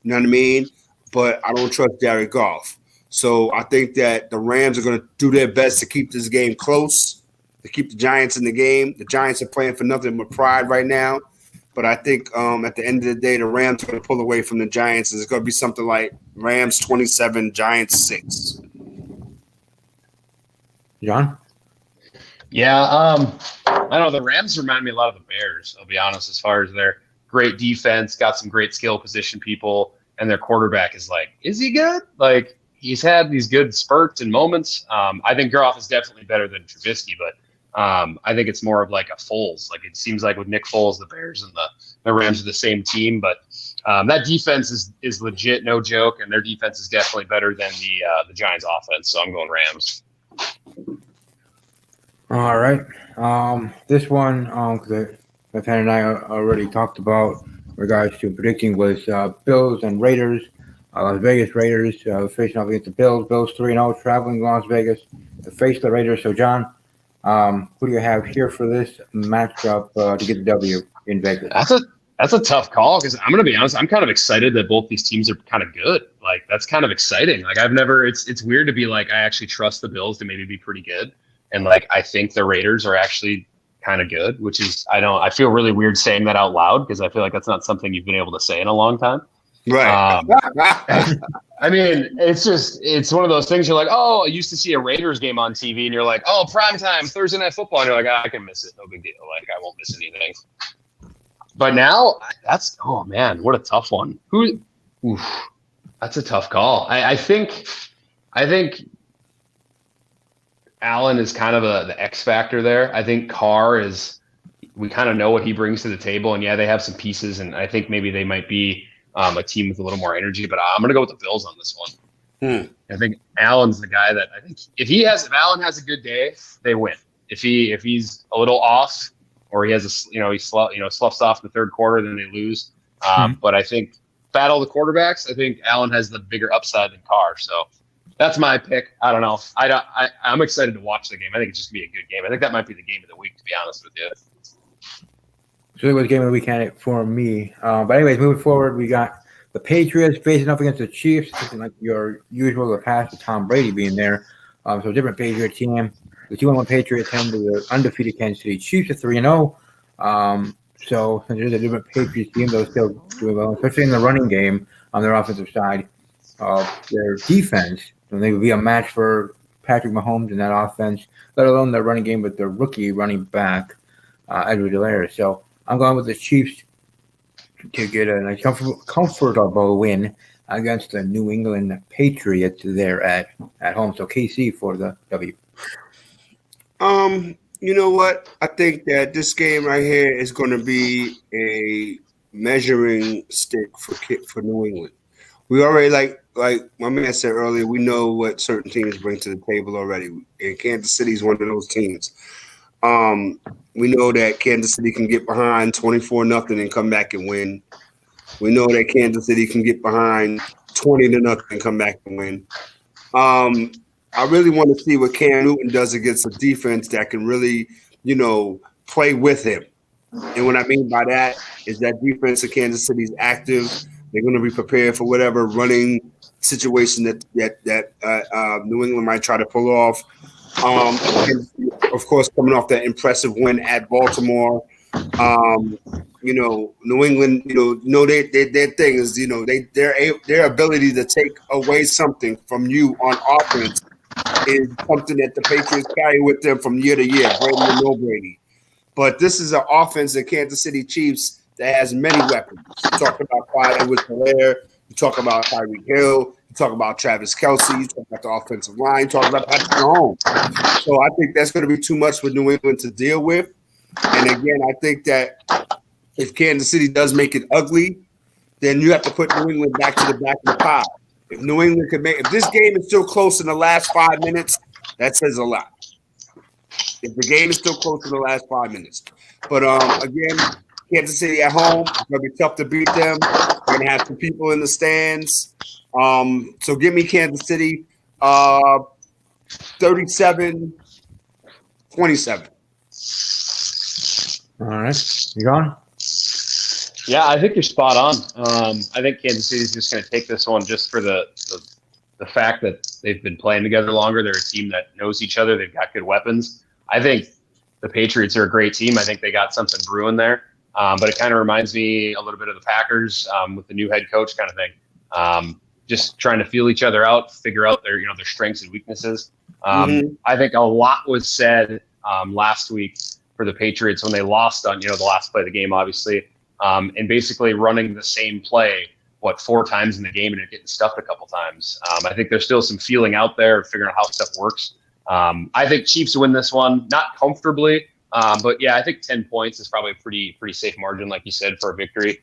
You know what I mean? But I don't trust Jared Goff. So I think that the Rams are going to do their best to keep this game close, to keep the Giants in the game. The Giants are playing for nothing but pride right now. But I think at the end of the day, the Rams are going to pull away from the Giants. It's going to be something like Rams 27, Giants 6. John? Yeah, I don't know. The Rams remind me a lot of the Bears, I'll be honest, as far as their great defense, got some great skill position people, and their quarterback is he good? Like, he's had these good spurts and moments. I think Goff is definitely better than Trubisky, but I think it's more of like a Foles. Like, it seems like with Nick Foles, the Bears and the Rams are the same team, but that defense is legit, no joke, and their defense is definitely better than the Giants' offense. So I'm going Rams. All right. This one, because Nathan and I already talked about in regards to predicting was Bills and Raiders. Las Vegas Raiders facing off against the Bills. Bills 3-0 traveling to Las Vegas to face the Raiders. So, John, who do you have here for this matchup to get the W in Vegas? That's a tough call because I'm going to be honest. I'm kind of excited that both these teams are kind of good. Like, that's kind of exciting. Like, it's weird to be like, I actually trust the Bills to maybe be pretty good. And like, I think the Raiders are actually kind of good, which is, I feel really weird saying that out loud because I feel like that's not something you've been able to say in a long time. Right. I mean, it's one of those things you're like, oh, I used to see a Raiders game on TV and you're like, oh, primetime Thursday Night Football. And you're like, I can miss it. No big deal. Like, I won't miss anything. But now oh man, what a tough one. That's a tough call. I think Allen is kind of the X factor there. I think Carr is we kind of know what he brings to the table. And yeah, they have some pieces, and I think maybe they might be a team with a little more energy. But I'm going to go with the Bills on this one. I think Allen's the guy that I think if Allen has a good day, they win. If he's a little off, or he has he sloughs off in the third quarter, then they lose. But I think battle the quarterbacks. I think Allen has the bigger upside than Carr. So that's my pick. I don't know. I'm excited to watch the game. I think it's just gonna be a good game. I think that might be the game of the week, to be honest with you. So it was game of the weekend for me. But anyways, moving forward, we got the Patriots facing up against the Chiefs, like your usual, the past with Tom Brady being there. So different Patriot team. The 2-1 Patriots and the undefeated Kansas City Chiefs at 3-0. So since there's a different Patriots team, they're still doing well, especially in the running game on their offensive side of their defense. And they would be a match for Patrick Mahomes in that offense, let alone their running game with their rookie running back, Edward Delaire. So I'm going with the Chiefs to get a nice comfortable win against the New England Patriots there at home. So KC for the W. You know what? I think that this game right here is going to be a measuring stick for New England. We already like my man said earlier, we know what certain teams bring to the table already. And Kansas City is one of those teams. We know that Kansas City can get behind 24-0 and come back and win. We know that Kansas City can get behind 20-0 and come back and win. I really want to see what Cam Newton does against a defense that can really, play with him. And what I mean by that is that defense of Kansas City is active. They're going to be prepared for whatever running situation that New England might try to pull off. And of course, coming off that impressive win at Baltimore, New England, their thing is, their ability to take away something from you on offense is something that the Patriots carry with them from year to year, Brady and no Brady. But this is an offense, the Kansas City Chiefs, that has many weapons. You talk about Clyde Edwards-Helaire, you talk about Tyreek Hill, you talk about Travis Kelce, you talk about the offensive line, you talk about Patrick Mahomes. So I think that's going to be too much for New England to deal with. And again, I think that if Kansas City does make it ugly, then you have to put New England back to the back of the pile. If New England could if this game is still close in the last 5 minutes, that says a lot. If the game is still close in the last 5 minutes. But again, Kansas City at home, it's going to be tough to beat them. We're going to have some people in the stands. So give me Kansas City 37-27. All right. You gone? Yeah, I think you're spot on. I think Kansas City is just going to take this one just for the fact that they've been playing together longer. They're a team that knows each other. They've got good weapons. I think the Patriots are a great team. I think they got something brewing there. But it kind of reminds me a little bit of the Packers with the new head coach kind of thing. Just trying to feel each other out, figure out their strengths and weaknesses. I think a lot was said last week for the Patriots when they lost on the last play of the game, obviously, and basically running the same play 4 times in the game and it getting stuffed a couple times. I think there's still some feeling out there, figuring out how stuff works. I think Chiefs win this one, not comfortably. But yeah, I think 10 points is probably a pretty safe margin, like you said, for a victory.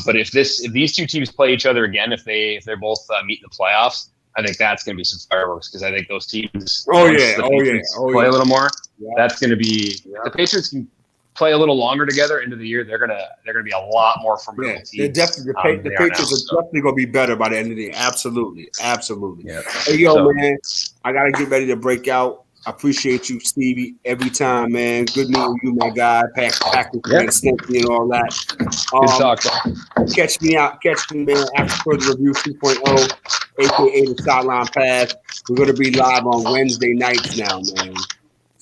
But if these two teams play each other again, if they're both meet in the playoffs, I think that's going to be some fireworks because I think those teams play a little more. Yeah. That's going to be the Patriots can play a little longer together into the year. They're gonna be a lot more formidable teams. They're definitely the Patriots are definitely gonna be better by the end of the year. Absolutely. Yeah. Hey man, I gotta get ready to break out. I appreciate you, Stevie, every time, man. Good meeting you, my guy. Packers and Snippy and all that. Good talk. Catch me, man, after Further Review 2.0, a.k.a. the Sideline Pass. We're going to be live on Wednesday nights now, man.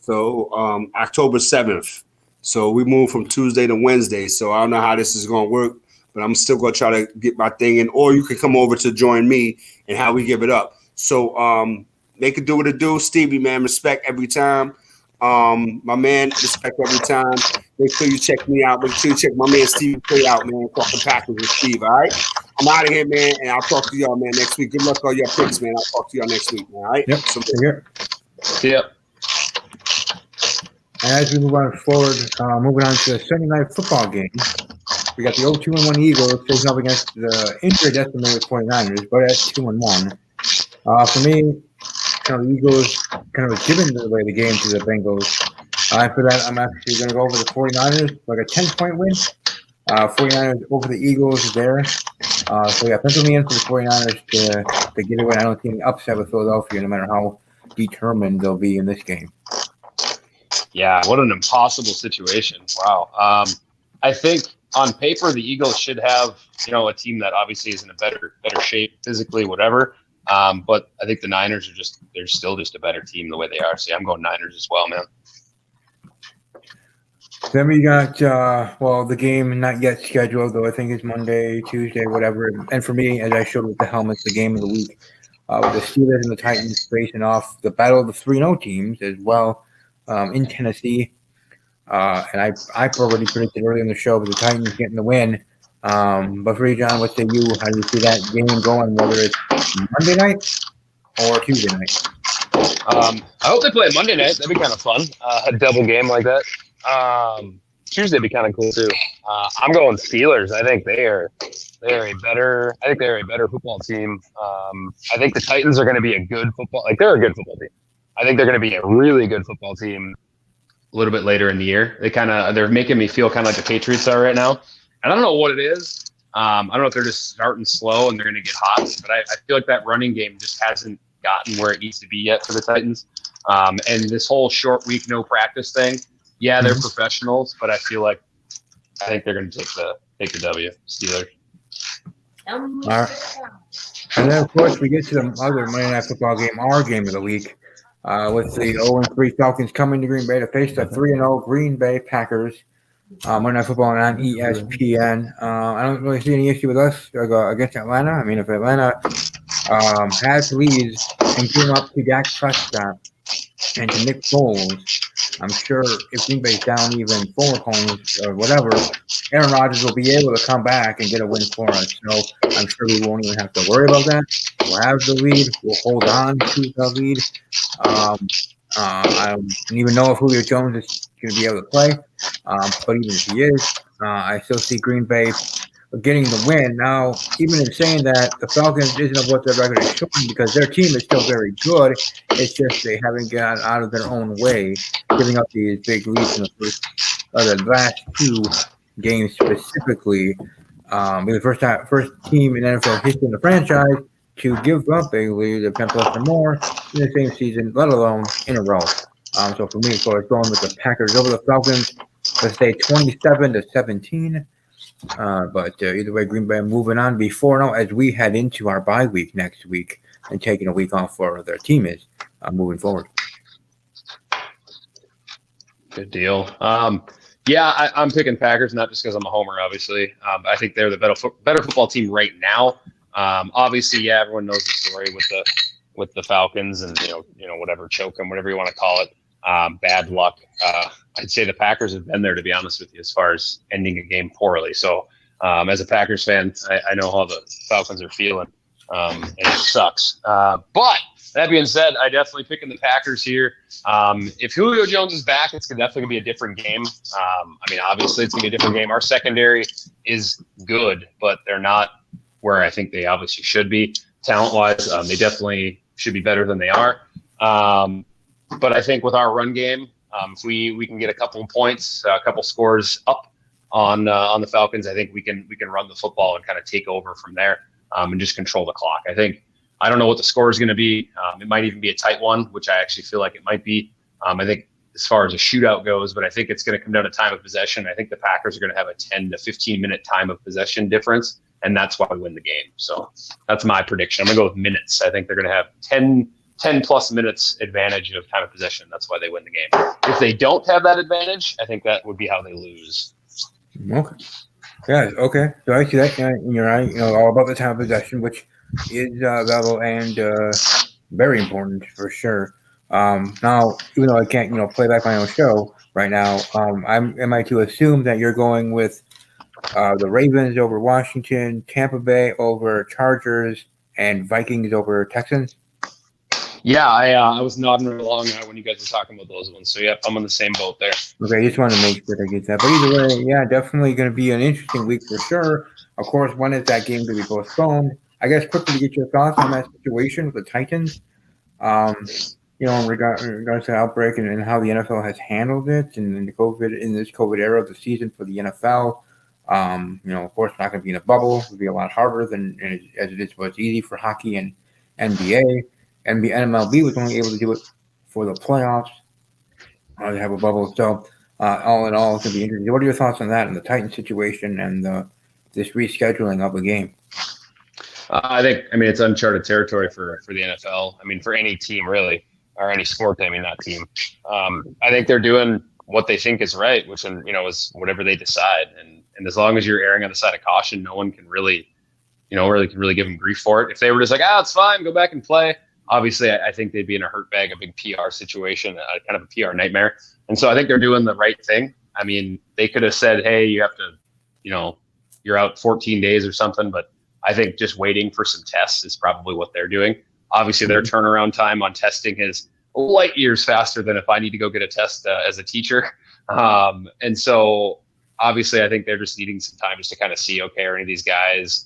So October 7th. So we moved from Tuesday to Wednesday. So I don't know how this is going to work, but I'm still going to try to get my thing in. Or you can come over to join me and how we give it up. So they could do what it do. Stevie, man, respect every time. My man, respect every time. Make sure you check me out. Make sure you check my man Stevie Play out, man. Talking Packers with Steve, all right? I'm out of here, man, and I'll talk to y'all, man, next week. Good luck on your picks, man. I'll talk to y'all next week, man, all right? Yep. So, See ya. And as we move on forward, moving on to the Sunday night football game, we got the 0-2-1 Eagles facing up against the injured estimated 49ers, but at 2-1. For me, the Eagles kind of giving away the game to the Bengals. For that, I'm actually going to go over the 49ers, like a 10-point win. 49ers over the Eagles there. So yeah, pencil me in for the 49ers to get it win. I don't see any upset with Philadelphia, no matter how determined they'll be in this game. Yeah, what an impossible situation. Wow. I think on paper the Eagles should have, a team that obviously is in a better shape physically, whatever. But I think the Niners they're still just a better team the way they are. So yeah, I'm going Niners as well, man. Then we got, the game not yet scheduled, though I think it's Monday, Tuesday, whatever. And for me, as I showed with the helmets, the game of the week, with the Steelers and the Titans facing off the battle of the 3-0 teams as well in Tennessee. And I already predicted earlier in the show that the Titans getting the win. But for you, John, what say you? How do you see that game going, whether it's Monday night or Tuesday night? I hope they play Monday night. That'd be kind of fun. A double game like that. Tuesday would be kind of cool too. I'm going Steelers. I think they are a better football team. I think the Titans are going to be a good football. They're a good football team. I think they're going to be a really good football team a little bit later in the year. They're making me feel kind of like the Patriots are right now. And I don't know what it is. I don't know if they're just starting slow and they're going to get hot, but I feel like that running game just hasn't gotten where it needs to be yet for the Titans. And this whole short week, no practice thing. Yeah, they're professionals, but I think they're going to take the W. Steelers. All right. And then, of course, we get to the other Monday Night Football game, our game of the week, with the 0-3 Falcons coming to Green Bay to face the 3-0 Green Bay Packers. Monday Night Football on ESPN. I don't really see any issue with us against Atlanta. I mean, if Atlanta has leads and give up to Dak Prescott and to Nick Foles, I'm sure if Green Bay's down even 4 points or whatever, Aaron Rodgers will be able to come back and get a win for us. So I'm sure we won't even have to worry about that. We'll have the lead. We'll hold on to the lead. I don't even know if Julio Jones is going to be able to play. But even if he is, I still see Green Bay getting the win. Now, even in saying that, the Falcons isn't what their record is showing because their team is still very good. It's just they haven't got out of their own way, giving up these big leads in the last 2 games specifically. Be the first team in NFL history in the franchise to give up big leads of 10 plus or more in the same season, let alone in a row. So for me, of course, going with the Packers over the Falcons, let's say 27-17. But either way, Green Bay moving on before now as we head into our bye week next week and taking a week off for their team is moving forward. Good deal. I'm picking Packers, not just because I'm a homer, obviously. I think they're the better football team right now. Obviously, everyone knows the story with the Falcons and whatever, choke them, whatever you want to call it. Bad luck. I'd say the Packers have been there, to be honest with you, as far as ending a game poorly. So as a Packers fan, I know how the Falcons are feeling, and it sucks. But that being said, I definitely picking the Packers here. If Julio Jones is back, it's definitely going to be a different game. Obviously, it's going to be a different game. Our secondary is good, but they're not where I think they obviously should be talent-wise. They definitely should be better than they are. But I think with our run game, if we can get a couple of points, a couple scores up on the Falcons, I think we can run the football and kind of take over from there and just control the clock. I don't know what the score is going to be. It might even be a tight one, which I actually feel like it might be. I think as far as a shootout goes, but I think it's going to come down to time of possession. I think the Packers are going to have a 10 to 15 minute time of possession difference, and that's why we win the game. So that's my prediction. I'm going to go with minutes. I think they're going to have 10 plus minutes advantage of time of possession. That's why they win the game. If they don't have that advantage, I think that would be how they lose. Okay. Yeah, okay. So I see that. You're right. All about the time of possession, which is valuable and very important for sure. Now, even though I can't, play back my own show right now, am I to assume that you're going with the Ravens over Washington, Tampa Bay over Chargers, and Vikings over Texans? Yeah, I was nodding along when you guys were talking about those ones. So yeah, I'm on the same boat there. Okay, just want to make sure I get that. But either way, yeah, definitely going to be an interesting week for sure. Of course, when is that game to be postponed? I guess quickly to get your thoughts on that situation with the Titans. In regards to the outbreak and how the NFL has handled it and in this COVID era of the season for the NFL. Of course, not going to be in a bubble. It'll be a lot harder than as it is. Was easy for hockey and NBA. And the MLB was only able to do it for the playoffs. They have a bubble. So, all in all, it's going to be interesting. What are your thoughts on that and the Titans situation and this rescheduling of the game? I mean, it's uncharted territory for the NFL. I mean, for any team really, or any sport. I mean, not team. I think they're doing what they think is right, which is whatever they decide. And as long as you're erring on the side of caution, no one can really give them grief for it. If they were just like, it's fine, go back and play. Obviously, I think they'd be in a hurt bag, a big PR situation, kind of a PR nightmare. And so I think they're doing the right thing. I mean, they could have said, hey, you have to, you're out 14 days or something. But I think just waiting for some tests is probably what they're doing. Obviously, their turnaround time on testing is light years faster than if I need to go get a test as a teacher. And so obviously, I think they're just needing some time just to kind of see, okay, are any of these guys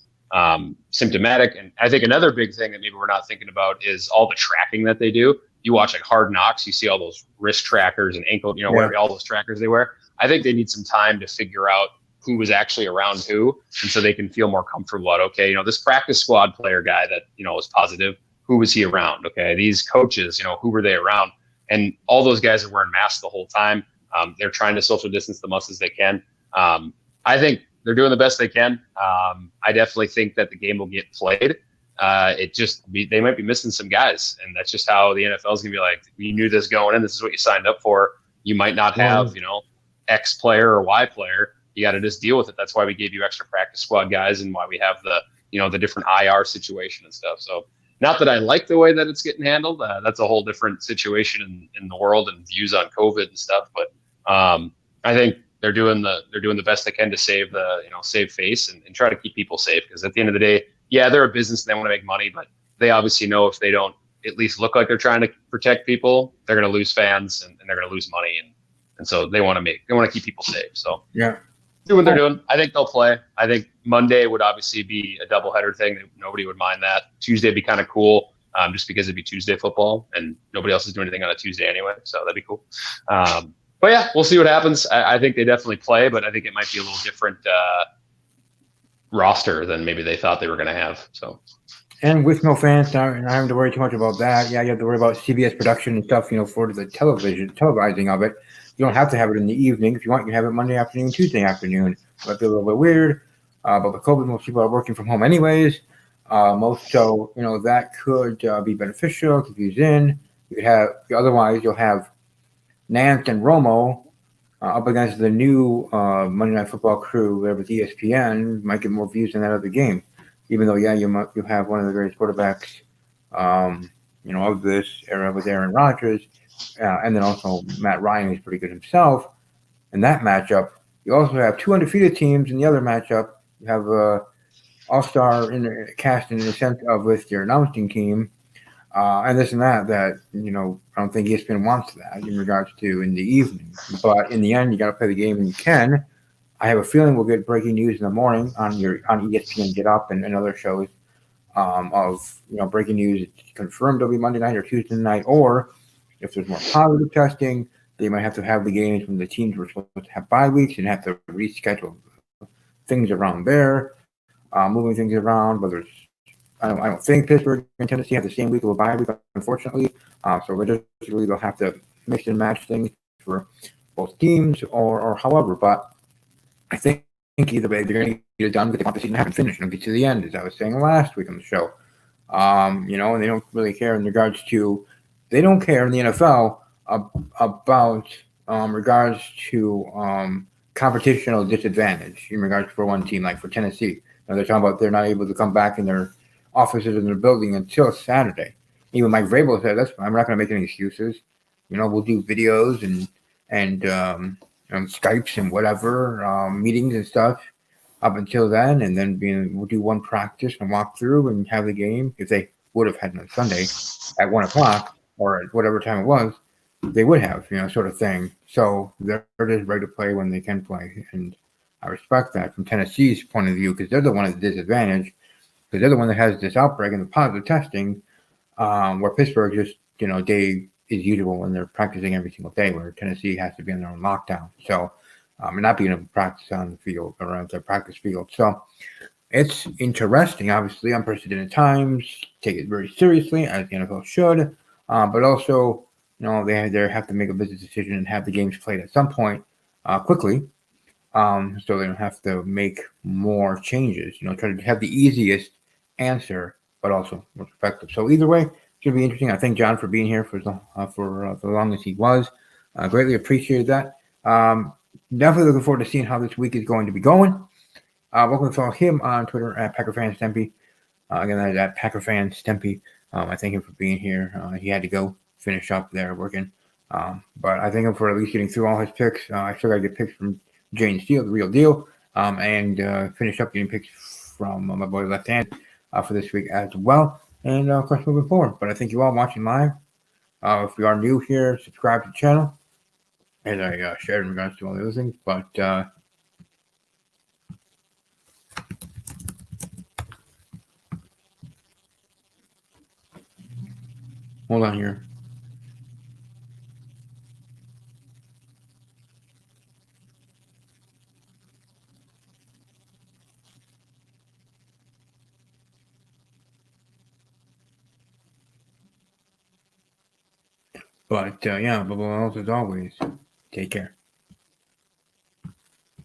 symptomatic? And I think another big thing that maybe we're not thinking about is all the tracking that they do. You watch like Hard Knocks, you see all those wrist trackers and ankle, whatever, all those trackers they wear. I think they need some time to figure out who was actually around who, and so they can feel more comfortable about, okay, this practice squad player guy that was positive, who was he around? Okay, these coaches, who were they around? And all those guys are wearing masks the whole time. They're trying to social distance the most as they can. I think they're doing the best they can. I definitely think that the game will get played. They might be missing some guys, and that's just how the NFL is going to be like, you knew this going in. This is what you signed up for. You might not have, X player or Y player. You got to just deal with it. That's why we gave you extra practice squad guys and why we have the different IR situation and stuff. So not that I like the way that it's getting handled. That's a whole different situation in the world and views on COVID and stuff. But I think they're doing the best they can to save save face and try to keep people safe. Because at the end of the day, yeah, they're a business and they want to make money, but they obviously know if they don't at least look like they're trying to protect people, they're going to lose fans and they're going to lose money. And so they want to keep people safe. So yeah. Do what they're doing. I think they'll play. I think Monday would obviously be a doubleheader thing. Nobody would mind that. Tuesday would be kind of cool, just because it'd be Tuesday football, and nobody else is doing anything on a Tuesday anyway, so that'd be cool. But yeah, we'll see what happens. I think they definitely play, but I think it might be a little different roster than maybe they thought they were going to have. So. And with no fans, not having to worry too much about that. Yeah, you have to worry about CBS production and stuff, for the televising of it. You don't have to have it in the evening. If you want, you can have it Monday afternoon, Tuesday afternoon. It might be a little bit weird, but with COVID, most people are working from home anyways. That could be beneficial to use in. Otherwise, you'll have Nance and Romo up against the new Monday Night Football crew there with ESPN. Might get more views than that other game. Even though, you have one of the greatest quarterbacks, of this era with Aaron Rodgers. And then also Matt Ryan is pretty good himself. In that matchup, you also have two undefeated teams in the other matchup. You have all-star cast in the sense of with your announcing team, and this and that. I don't think ESPN wants that in regards to in the evening. But in the end, you got to play the game when you can. I have a feeling we'll get breaking news in the morning on ESPN Get Up and other shows of breaking news. It's confirmed it'll be Monday night or Tuesday night, or if there's more positive testing, they might have to have the games when the teams were supposed to have bye weeks and have to reschedule things around there, moving things around. Whether it's, I don't think Pittsburgh and Tennessee have the same week of a bye week, unfortunately. So logistically, they'll have to mix and match things for both teams or however. But I think either way, they're going to get it done because they want the season to happen finished and get to the end, as I was saying last week on the show. And they don't really care in regards to. They don't care in the NFL about regards to competitional disadvantage in regards for one team, like for Tennessee. They're talking about they're not able to come back in their offices in their building until Saturday. Even Mike Vrabel said, "That's fine. I'm not going to make any excuses. We'll do videos and Skypes and whatever meetings and stuff up until then, and then we'll do one practice and walk through and have the game if they would have had on Sunday at 1 o'clock or at whatever time it was, they would have, sort of thing. So they're just ready to play when they can play. And I respect that from Tennessee's point of view, because they're the one at the disadvantage, because they're the one that has this outbreak and the positive testing, where Pittsburgh just, day is usual when they're practicing every single day, where Tennessee has to be in their own lockdown. So, and not being able to practice on the field or at their practice field. So it's interesting, obviously, unprecedented times, take it very seriously, as the NFL should, but also, they have to make a business decision and have the games played at some point quickly, so they don't have to make more changes. Try to have the easiest answer, but also most effective. So either way, it's going to be interesting. I thank John for being here for the long as he was. Greatly appreciated that. Definitely looking forward to seeing how this week is going to be going. Welcome to follow him on Twitter at PackerFansTempe. Again, that is at PackerFansTempe. I thank him for being here. He had to go finish up there working. But I thank him for at least getting through all his picks. I still got to get picks from Jane Steele, the real deal, and finish up getting picks from my boy Left Hand for this week as well. And of course, moving forward. But I thank you all watching live. If you are new here, subscribe to the channel, as I shared in regards to all the other things. But hold on here. But yeah, above all else, as always, take care.